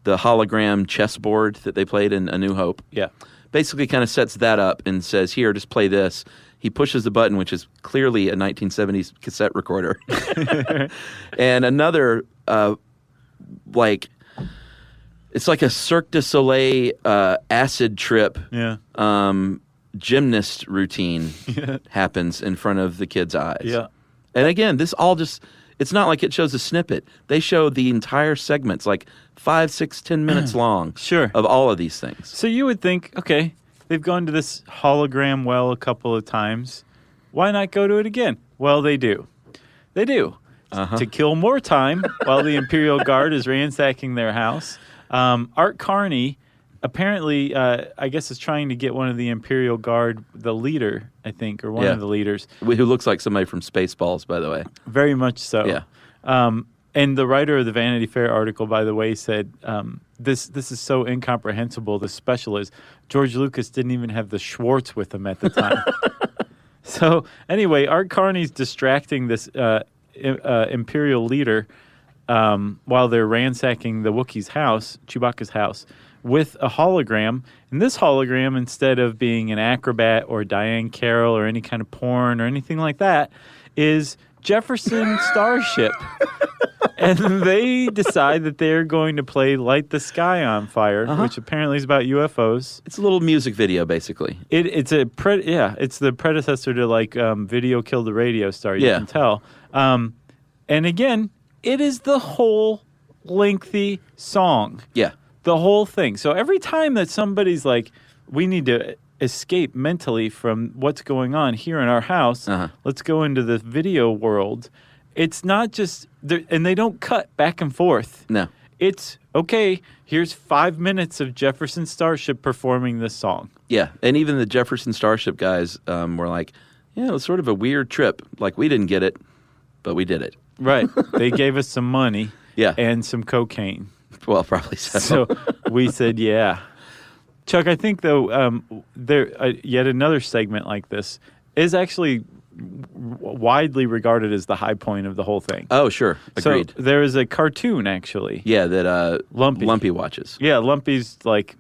S5: hologram chessboard that they played in A New Hope?
S6: Yeah.
S5: Basically kind of sets that up and says, here, just play this. He pushes the button, which is clearly a 1970s cassette recorder. And another, it's like a Cirque du Soleil acid trip gymnast routine happens in front of the kid's eyes.
S6: Yeah.
S5: And again, this all just, it's not like it shows a snippet. They show the entire segments, like 5, 6, 10 minutes long
S6: Sure.
S5: of all of these things.
S6: So you would think, okay, they've gone to this hologram well a couple of times. Why not go to it again? Well, they do. They do. To kill more time while the Imperial Guard is ransacking their house. Art Carney apparently, I guess, is trying to get one of the Imperial Guard, the leader, I think, or one of the leaders.
S5: Who looks like somebody from Spaceballs, by the way.
S6: Very much so.
S5: Yeah.
S6: And the writer of the Vanity Fair article, by the way, said, this is so incomprehensible, the special is, George Lucas didn't even have the Schwartz with him at the time. So, anyway, Art Carney's distracting this Imperial leader while they're ransacking the Wookiee's house, Chewbacca's house, with a hologram. And this hologram, instead of being an acrobat or Diane Carroll or any kind of porn or anything like that, is Jefferson Starship. And they decide that they're going to play Light the Sky on Fire, which apparently is about UFOs.
S5: It's a little music video, basically.
S6: It's the predecessor to like Video Killed the Radio Star, you can tell. And again, it is the whole lengthy song.
S5: Yeah.
S6: The whole thing. So every time that somebody's like, we need to escape mentally from what's going on here in our house, let's go into the video world. It's not just, and they don't cut back and forth.
S5: No.
S6: It's, okay, here's 5 minutes of Jefferson Starship performing this song.
S5: Yeah, and even the Jefferson Starship guys were like, yeah, it was sort of a weird trip. Like, we didn't get it, but we did it.
S6: Right. They gave us some money and some cocaine.
S5: Well, probably so.
S6: So we said, yeah. Chuck, I think, though, yet another segment like this is actually widely regarded as the high point of the whole thing.
S5: Oh, sure. Agreed.
S6: So there is a cartoon, actually.
S5: Yeah, that Lumpy watches.
S6: Yeah, Lumpy's like,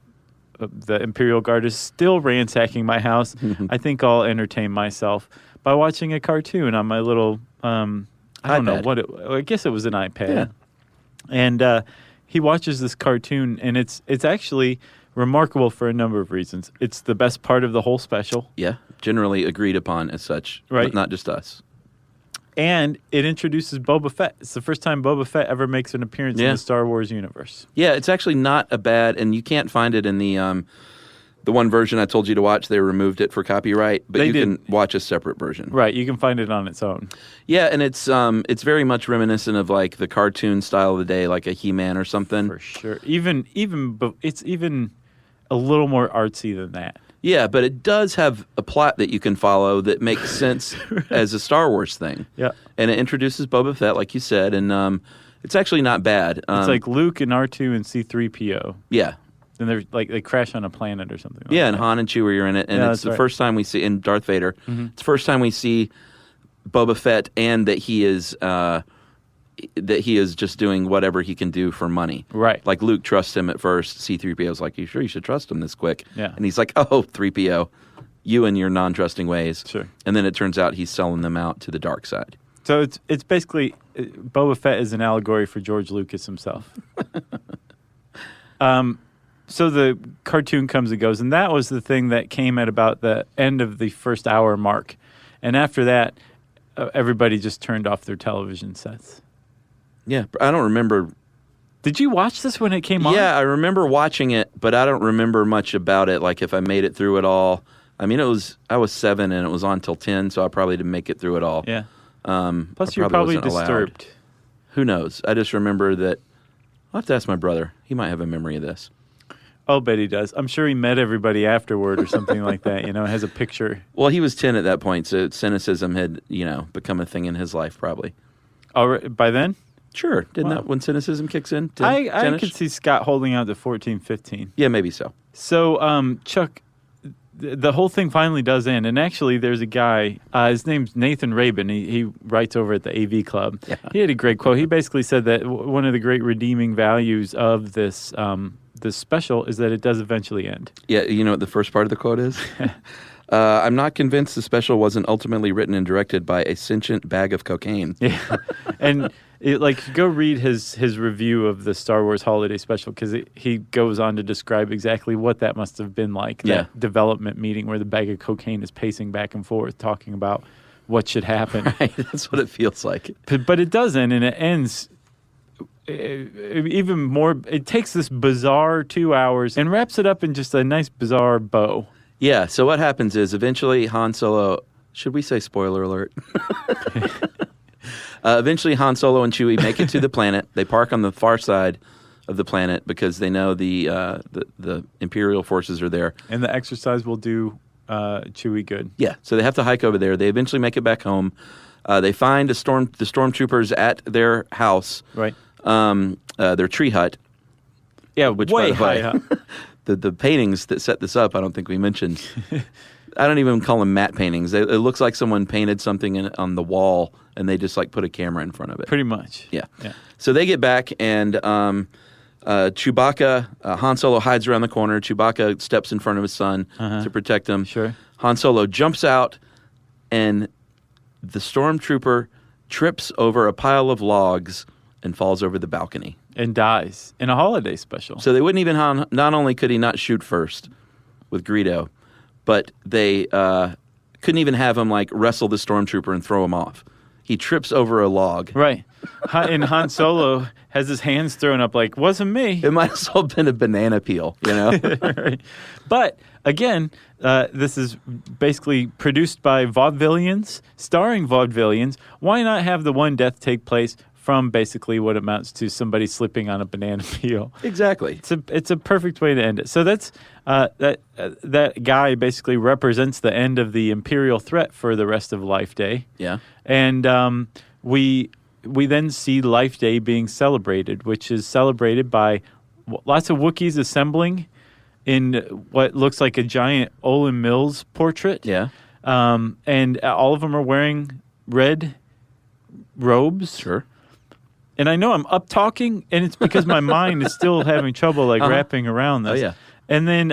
S6: the Imperial Guard is still ransacking my house. I think I'll entertain myself by watching a cartoon on my little, I don't know what I guess it was an iPad. Yeah. And he watches this cartoon, and it's actually remarkable for a number of reasons. It's the best part of the whole special.
S5: Yeah, generally agreed upon as such,
S6: right?
S5: But not just us.
S6: And it introduces Boba Fett. It's the first time Boba Fett ever makes an appearance in the Star Wars universe.
S5: Yeah, it's actually not a bad, and you can't find it in the one version I told you to watch. They removed it for copyright, but you can watch a separate version.
S6: Right, you can find it on its own.
S5: Yeah, and it's very much reminiscent of like the cartoon style of the day, like a He-Man or something.
S6: For sure. It's even a little more artsy than that.
S5: Yeah, but it does have a plot that you can follow that makes sense as a Star Wars thing.
S6: Yeah.
S5: And it introduces Boba Fett, like you said, and it's actually not bad.
S6: It's like Luke and R2 and C-3PO.
S5: Yeah.
S6: And they're like they crash on a planet or something.
S5: Yeah, and Han and Chewie are in it, and it's the first time we see in Darth Vader. Mm-hmm. It's the first time we see Boba Fett, and that he is just doing whatever he can do for money.
S6: Right.
S5: Like Luke trusts him at first. C-3PO's like, "You sure you should trust him this quick?"
S6: Yeah.
S5: And he's like, "Oh, 3PO, you and your non-trusting ways."
S6: Sure.
S5: And then it turns out he's selling them out to the dark side.
S6: So it's basically Boba Fett is an allegory for George Lucas himself. So the cartoon comes and goes, and that was the thing that came at about the end of the first hour mark. And after that, everybody just turned off their television sets.
S5: Yeah, I don't remember
S6: Did you watch this when it came on?
S5: Yeah, I remember watching it, but I don't remember much about it, like if I made it through it all. I mean, I was 7 and it was on till 10, so I probably didn't make it through it all.
S6: Yeah.
S5: Plus,
S6: you're probably
S5: wasn't allowed.
S6: disturbed.
S5: Who knows? I just remember that. I'll have to ask my brother. He might have a memory of this.
S6: I'll bet he does. I'm sure he met everybody afterward or something like that. Has a picture.
S5: Well, he was 10 at that point, so cynicism had, become a thing in his life, probably.
S6: By then?
S5: Sure. Didn't
S6: Wow.
S5: that when cynicism kicks in?
S6: I could see Scott holding out to 14, 15.
S5: Yeah, maybe so.
S6: So, Chuck, the whole thing finally does end. And actually, there's a guy, his name's Nathan Rabin. He writes over at the AV Club.
S5: Yeah.
S6: He had a great quote. He basically said that one of the great redeeming values of this special is that it does eventually end.
S5: Yeah, you know what the first part of the quote is? I'm not convinced the special wasn't ultimately written and directed by a sentient bag of cocaine.
S6: Yeah. And go read his review of the Star Wars Holiday Special, because he goes on to describe exactly what that must have been like.
S5: Yeah.
S6: That development meeting where the bag of cocaine is pacing back and forth talking about what should happen.
S5: Right, that's what it feels like.
S6: But it doesn't, and it ends even more. It takes this bizarre 2 hours and wraps it up in just a nice bizarre bow.
S5: Yeah, so what happens is eventually Han Solo, should we say spoiler alert? Eventually Han Solo and Chewie make it to the planet. They park on the far side of the planet because they know the Imperial forces are there.
S6: And the exercise will do Chewie good.
S5: Yeah, so they have to hike over there. They eventually make it back home. They find the stormtroopers at their house.
S6: Right.
S5: Their tree hut.
S6: Yeah,
S5: which,
S6: way
S5: by the way,
S6: high up.
S5: The paintings that set this up, I don't think we mentioned. I don't even call them matte paintings. It looks like someone painted something on the wall, and they just put a camera in front of it.
S6: Pretty much.
S5: Yeah. So they get back, and Chewbacca, Han Solo hides around the corner. Chewbacca steps in front of his son to protect him.
S6: Sure.
S5: Han Solo jumps out, and the stormtrooper trips over a pile of logs and falls over the balcony.
S6: And dies in a holiday special.
S5: So they wouldn't even not only could he not shoot first with Greedo, but they couldn't even have him wrestle the stormtrooper and throw him off. He trips over a log.
S6: Right. And Han Solo has his hands thrown up wasn't me.
S5: It might as well have been a banana peel,
S6: Right. But again, this is basically produced by vaudevillians, starring vaudevillians. Why not have the one death take place from basically what amounts to somebody slipping on a banana peel?
S5: Exactly.
S6: It's a perfect way to end it. So that's that guy basically represents the end of the Imperial threat for the rest of Life Day.
S5: Yeah.
S6: And we then see Life Day being celebrated, which is celebrated by lots of Wookiees assembling in what looks like a giant Olin Mills portrait.
S5: Yeah.
S6: And all of them are wearing red robes.
S5: Sure.
S6: And I know I'm up talking, and it's because my mind is still having trouble wrapping around this.
S5: Oh, yeah.
S6: And then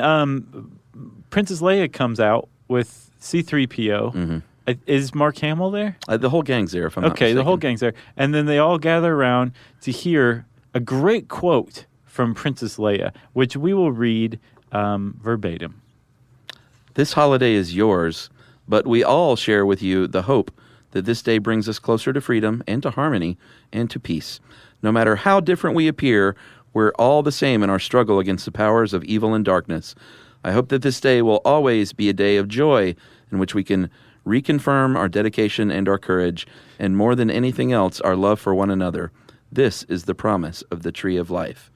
S6: Princess Leia comes out with C-3PO.
S5: Mm-hmm.
S6: Is Mark Hamill there?
S5: The whole gang's there, if I'm not mistaken.
S6: Okay, the whole gang's there. And then they all gather around to hear a great quote from Princess Leia, which we will read verbatim.
S5: This holiday is yours, but we all share with you the hope that this day brings us closer to freedom and to harmony and to peace. No matter how different we appear, we're all the same in our struggle against the powers of evil and darkness. I hope that this day will always be a day of joy in which we can reconfirm our dedication and our courage, and more than anything else, our love for one another. This is the promise of the Tree of Life.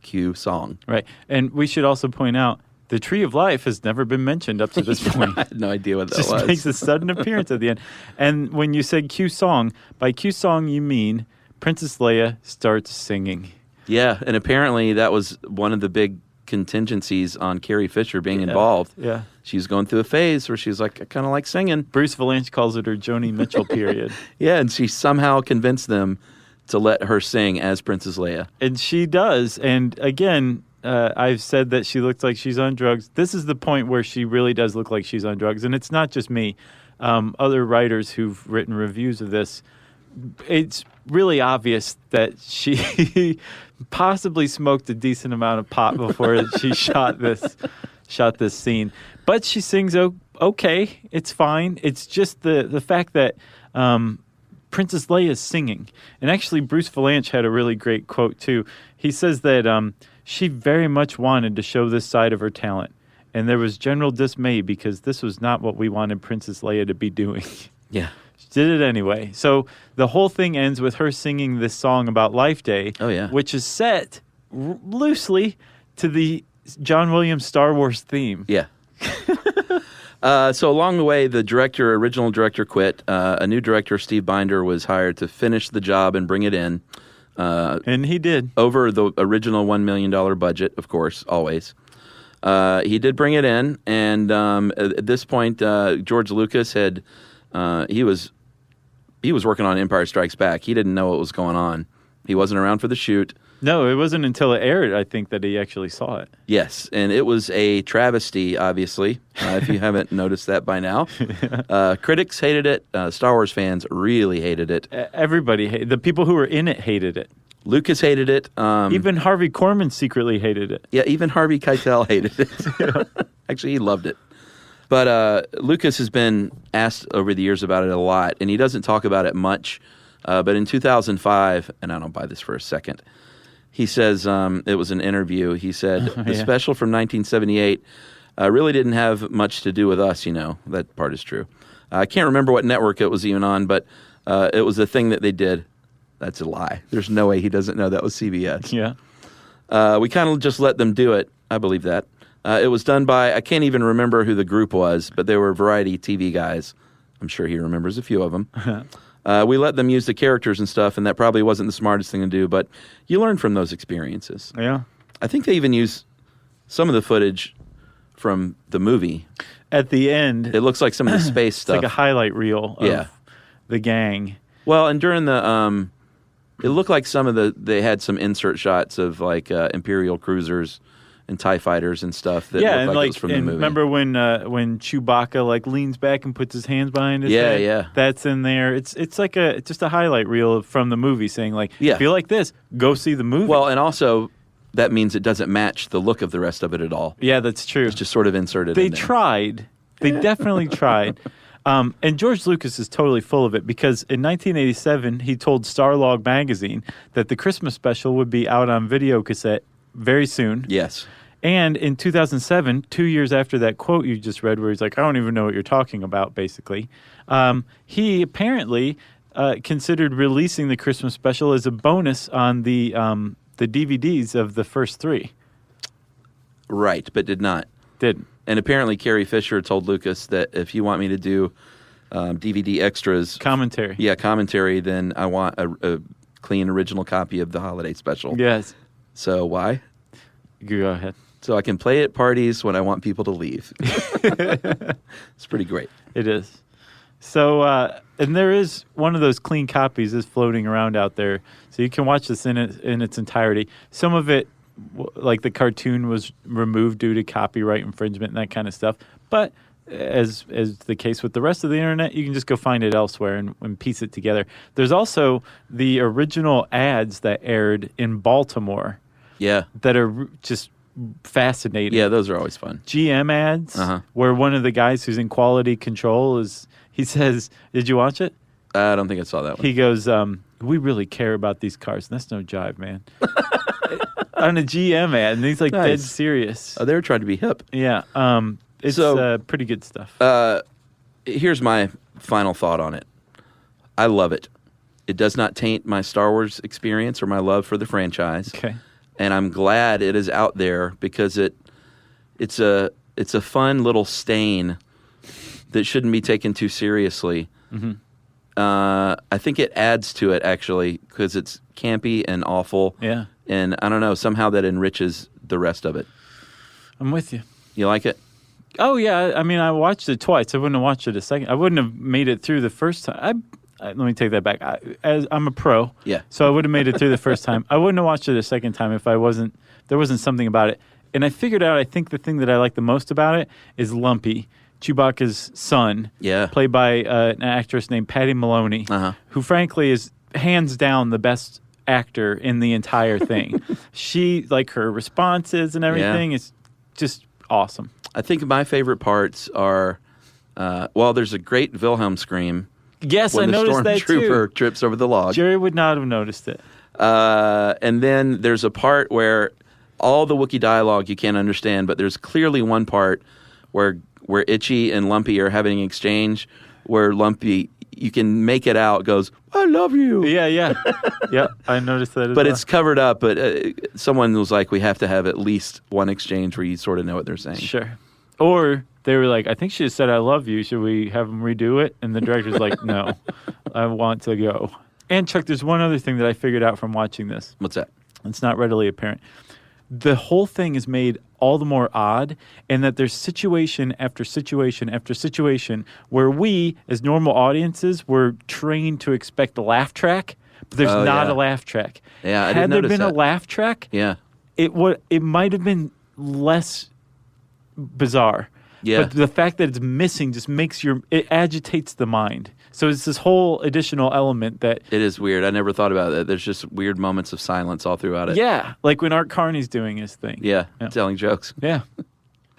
S5: Cue song.
S6: Right. And we should also point out, the Tree of Life has never been mentioned up to this point.
S5: I had no idea what that
S6: Just
S5: was.
S6: makes a sudden appearance at the end. And when you said cue song, by cue song you mean Princess Leia starts singing.
S5: Yeah, and apparently that was one of the big contingencies on Carrie Fisher being involved.
S6: Yeah.
S5: She was going through a phase where she was like, I kind of like singing.
S6: Bruce Valanche calls it her Joni Mitchell period.
S5: Yeah, and she somehow convinced them to let her sing as Princess Leia.
S6: And she does. And again, I've said that she looks like she's on drugs. This is the point where she really does look like she's on drugs. And it's not just me. Other writers who've written reviews of this, it's really obvious that she possibly smoked a decent amount of pot before she shot this scene. But she sings okay. It's fine. It's just the fact that Princess Leia is singing. And actually, Bruce Valanche had a really great quote, too. He says that she very much wanted to show this side of her talent. And there was general dismay because this was not what we wanted Princess Leia to be doing.
S5: Yeah.
S6: She did it anyway. So the whole thing ends with her singing this song about Life Day, which is set loosely to the John Williams Star Wars theme.
S5: Yeah. So along the way, the original director quit. A new director, Steve Binder, was hired to finish the job and bring it in.
S6: And he did.
S5: Over the original $1 million budget, of course, always. He did bring it in, and at this point, George Lucas had he was working on Empire Strikes Back. He didn't know what was going on. He wasn't around for the shoot.
S6: No, it wasn't until it aired, I think, that he actually saw it.
S5: Yes, and it was a travesty, obviously, if you haven't noticed that by now. Critics hated it. Star Wars fans really hated it.
S6: Everybody hated it. The people who were in it hated it.
S5: Lucas hated it.
S6: Even Harvey Korman secretly hated it.
S5: Yeah, even Harvey Keitel hated it. Actually, he loved it. But Lucas has been asked over the years about it a lot, and he doesn't talk about it much. But in 2005, and I don't buy this for a second, he says, it was an interview, he said, the special from 1978 really didn't have much to do with us, you know. That part is true. I can't remember what network it was even on, but it was a thing that they did. That's a lie. There's no way he doesn't know that was CBS.
S6: Yeah.
S5: We kind of just let them do it. I believe that. It was done by, I can't even remember who the group was, but they were variety TV guys. I'm sure he remembers a few of them. We let them use the characters and stuff, and that probably wasn't the smartest thing to do, but you learn from those experiences.
S6: Yeah.
S5: I think they even use some of the footage from the movie.
S6: At the end,
S5: it looks like some of the space stuff.
S6: It's like a highlight reel of the gang.
S5: Well, and during the, it looked like they had some insert shots of like Imperial cruisers and TIE fighters and stuff that looked like it was from the movie.
S6: Remember when Chewbacca like leans back and puts his hands behind his head?
S5: Yeah.
S6: That's in there. It's like just a highlight reel from the movie saying like, if you like this, go see the movie.
S5: Well, and also that means it doesn't match the look of the rest of it at all.
S6: Yeah, that's true.
S5: It's just sort of inserted
S6: They
S5: in there.
S6: tried. They definitely tried. And George Lucas is totally full of it because in 1987, he told Starlog magazine that the Christmas special would be out on video cassette very soon.
S5: Yes.
S6: And in 2007, 2 years after that quote you just read where he's like, I don't even know what you're talking about, basically, he apparently considered releasing the Christmas special as a bonus on the DVDs of the first three.
S5: Right, but did not.
S6: Didn't.
S5: And apparently Carrie Fisher told Lucas that if you want me to do DVD extras...
S6: Commentary.
S5: Yeah, commentary, then I want a clean original copy of the holiday special.
S6: Yes.
S5: So why?
S6: Go ahead.
S5: So I can play it at parties when I want people to leave. It's pretty great.
S6: It is. So, and there is one of those clean copies is floating around out there. So you can watch this in its entirety. Some of it, like the cartoon, was removed due to copyright infringement and that kind of stuff. But as the case with the rest of the internet, you can just go find it elsewhere and piece it together. There's also the original ads that aired in Baltimore.
S5: Yeah.
S6: That are just fascinating.
S5: Yeah, those are always fun.
S6: GM ads, where one of the guys who's in quality control he says, did you watch it?
S5: I don't think I saw that one.
S6: He goes, we really care about these cars. And that's no jive, man. On a GM ad, and he's like dead serious.
S5: Oh, they were trying to be hip.
S6: Yeah. It's pretty good stuff.
S5: Here's my final thought on it. I love it. It does not taint my Star Wars experience or my love for the franchise.
S6: Okay.
S5: And I'm glad it is out there because it's a fun little stain that shouldn't be taken too seriously. Mm-hmm. I think it adds to it, actually, because it's campy and awful.
S6: Yeah.
S5: And I don't know, somehow that enriches the rest of it.
S6: I'm with you.
S5: You like it?
S6: Oh, yeah. I mean, I watched it twice. I wouldn't have watched it a second. I wouldn't have made it through the first time. Let me take that back. I'm a pro.
S5: Yeah.
S6: So I would have made it through the first time. I wouldn't have watched it a second time if there wasn't something about it. And I figured out, I think the thing that I like the most about it is Lumpy, Chewbacca's son, played by an actress named Patty Maloney, who frankly is hands down the best actor in the entire thing. She, like her responses and everything, is just awesome. I
S5: think my favorite parts are, there's a great Wilhelm scream
S6: Yes,
S5: when
S6: I
S5: the
S6: noticed that too.
S5: stormtrooper trips over the log.
S6: Jerry would not have noticed it.
S5: And then there's a part where all the Wookiee dialogue you can't understand, but there's clearly one part where Itchy and Lumpy are having an exchange where Lumpy, you can make it out, goes, "I love you."
S6: Yeah. Yeah, I noticed that as
S5: But
S6: well.
S5: it's covered up. But someone was like, we have to have at least one exchange where you sort of know what they're saying.
S6: Sure. Or they were like, I think she just said, "I love you. Should we have them redo it?" And the director's like, "No, I want to go." And Chuck, there's one other thing that I figured out from watching this.
S5: What's that?
S6: It's not readily apparent. The whole thing is made all the more odd in that there's situation after situation after situation where we, as normal audiences, were trained to expect a laugh track, but there's not a laugh track.
S5: Yeah, I
S6: Had
S5: didn't
S6: there
S5: notice
S6: been a
S5: that.
S6: laugh track,
S5: Yeah.
S6: it might have been less bizarre.
S5: Yeah.
S6: But the fact that it's missing just it agitates the mind. So it's this whole additional element that...
S5: It is weird. I never thought about that. There's just weird moments of silence all throughout it.
S6: Yeah, like when Art Carney's doing his thing.
S5: Yeah, telling jokes.
S6: Yeah.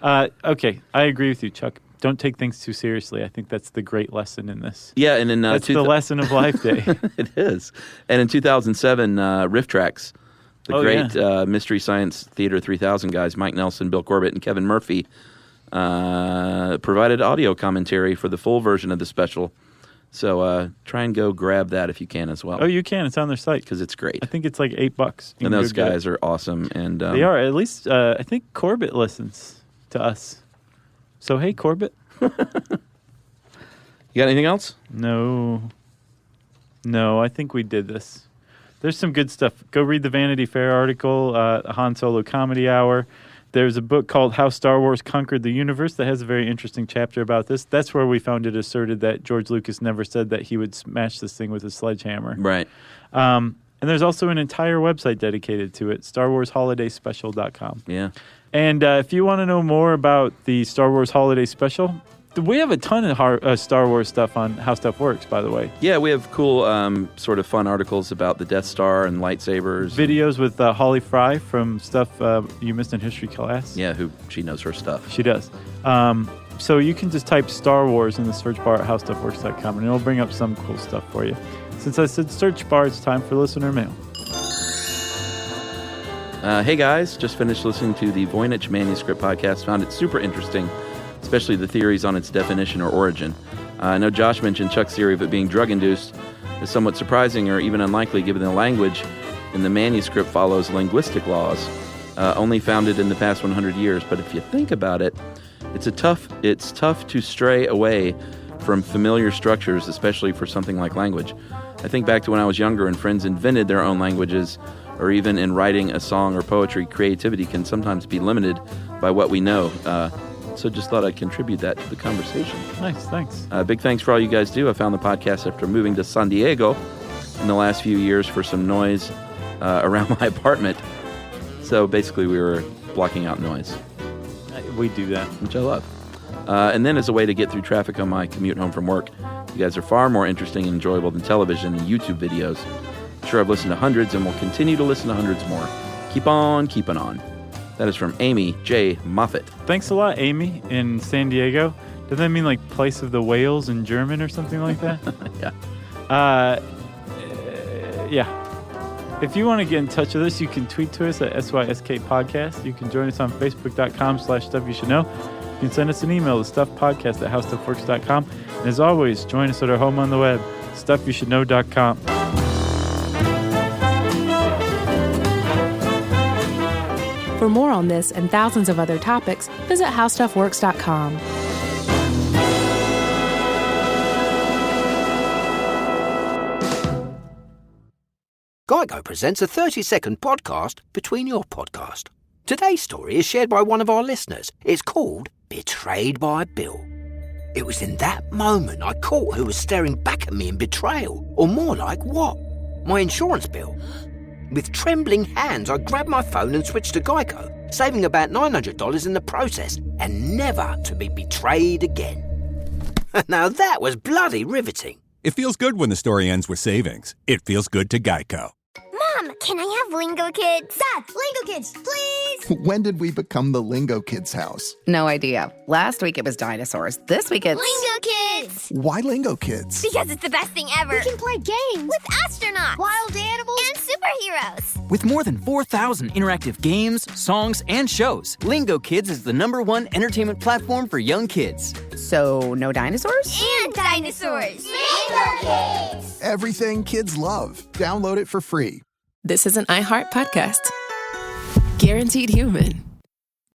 S6: Okay, I agree with you, Chuck. Don't take things too seriously. I think that's the great lesson in this.
S5: Yeah, and in
S6: That's the lesson of Life Day.
S5: It is. And in 2007, Riff Tracks, the great Mystery Science Theater 3000 guys, Mike Nelson, Bill Corbett, and Kevin Murphy, provided audio commentary for the full version of the special. So try and go grab that if you can as well.
S6: Oh, you can. It's on their site.
S5: Because it's great.
S6: I think it's like $8.
S5: And those guys are awesome. And
S6: they are. At least I think Corbett listens to us. So, hey, Corbett.
S5: You got anything else?
S6: No, I think we did this. There's some good stuff. Go read the Vanity Fair article, Han Solo Comedy Hour. There's a book called How Star Wars Conquered the Universe that has a very interesting chapter about this. That's where we found it asserted that George Lucas never said that he would smash this thing with a sledgehammer.
S5: Right.
S6: And there's also an entire website dedicated to it, StarWarsHolidaySpecial.com.
S5: Yeah.
S6: And if you want to know more about the Star Wars Holiday Special, we have a ton of Star Wars stuff on How Stuff Works, by the way.
S5: Yeah, we have cool sort of fun articles about the Death Star and lightsabers.
S6: Videos with Holly Fry from stuff you missed in history class.
S5: Yeah, she knows her stuff.
S6: She does. So you can just type Star Wars in the search bar at howstuffworks.com, and it'll bring up some cool stuff for you. Since I said search bar, it's time for listener mail.
S5: Hey guys, just finished listening to the Voynich Manuscript podcast. Found it super interesting, especially the theories on its definition or origin. I know Josh mentioned Chuck's theory of it being drug-induced is somewhat surprising or even unlikely given the language in the manuscript follows linguistic laws, only founded in the past 100 years. But if you think about it, it's tough to stray away from familiar structures, especially for something like language. I think back to when I was younger and friends invented their own languages, or even in writing a song or poetry, creativity can sometimes be limited by what we know. So just thought I'd contribute that to the conversation.
S6: Nice, thanks.
S5: Big thanks for all you guys do. I found the podcast after moving to San Diego in the last few years for some noise around my apartment. So basically we were blocking out noise.
S6: We do that.
S5: Which I love. And then as a way to get through traffic on my commute home from work, you guys are far more interesting and enjoyable than television and YouTube videos. I'm sure I've listened to hundreds and will continue to listen to hundreds more. Keep on keeping on. That is from Amy J. Moffat.
S6: Thanks a lot, Amy, in San Diego. Does that mean like place of the whales in German or something like that?
S5: Yeah.
S6: Yeah. If you want to get in touch with us, you can tweet to us at SYSK Podcast. You can join us on Facebook.com/Stuff You Should Know. You can send us an email to stuffpodcast@howstuffworks.com. And as always, join us at our home on the web, stuffyoushouldknow.com.
S7: For more on this and thousands of other topics, visit howstuffworks.com.
S9: Geico presents a 30-second podcast between your podcast. Today's story is shared by one of our listeners. It's called Betrayed by Bill. It was in that moment I caught who was staring back at me in betrayal, or more like what? My insurance bill. With trembling hands, I grabbed my phone and switched to Geico, saving about $900 in the process, and never to be betrayed again. Now that was bloody riveting.
S10: It feels good when the story ends with savings. It feels good to Geico.
S11: Mom,
S10: can I have Lingo Kids? Dad, Lingo Kids, please!
S11: When did we become the Lingo Kids house?
S12: No idea. Last week it was dinosaurs. This week it's...
S10: Lingo Kids!
S11: Why Lingo Kids?
S10: Because it's the best thing ever. We can play games with astronauts, wild animals, and superheroes.
S13: With more than 4,000 interactive games, songs, and shows, Lingo Kids is the #1 entertainment platform for young kids.
S12: So, no dinosaurs?
S10: And dinosaurs! Lingo Kids!
S11: Everything kids love. Download it for free.
S1: This is an iHeart podcast. Guaranteed human.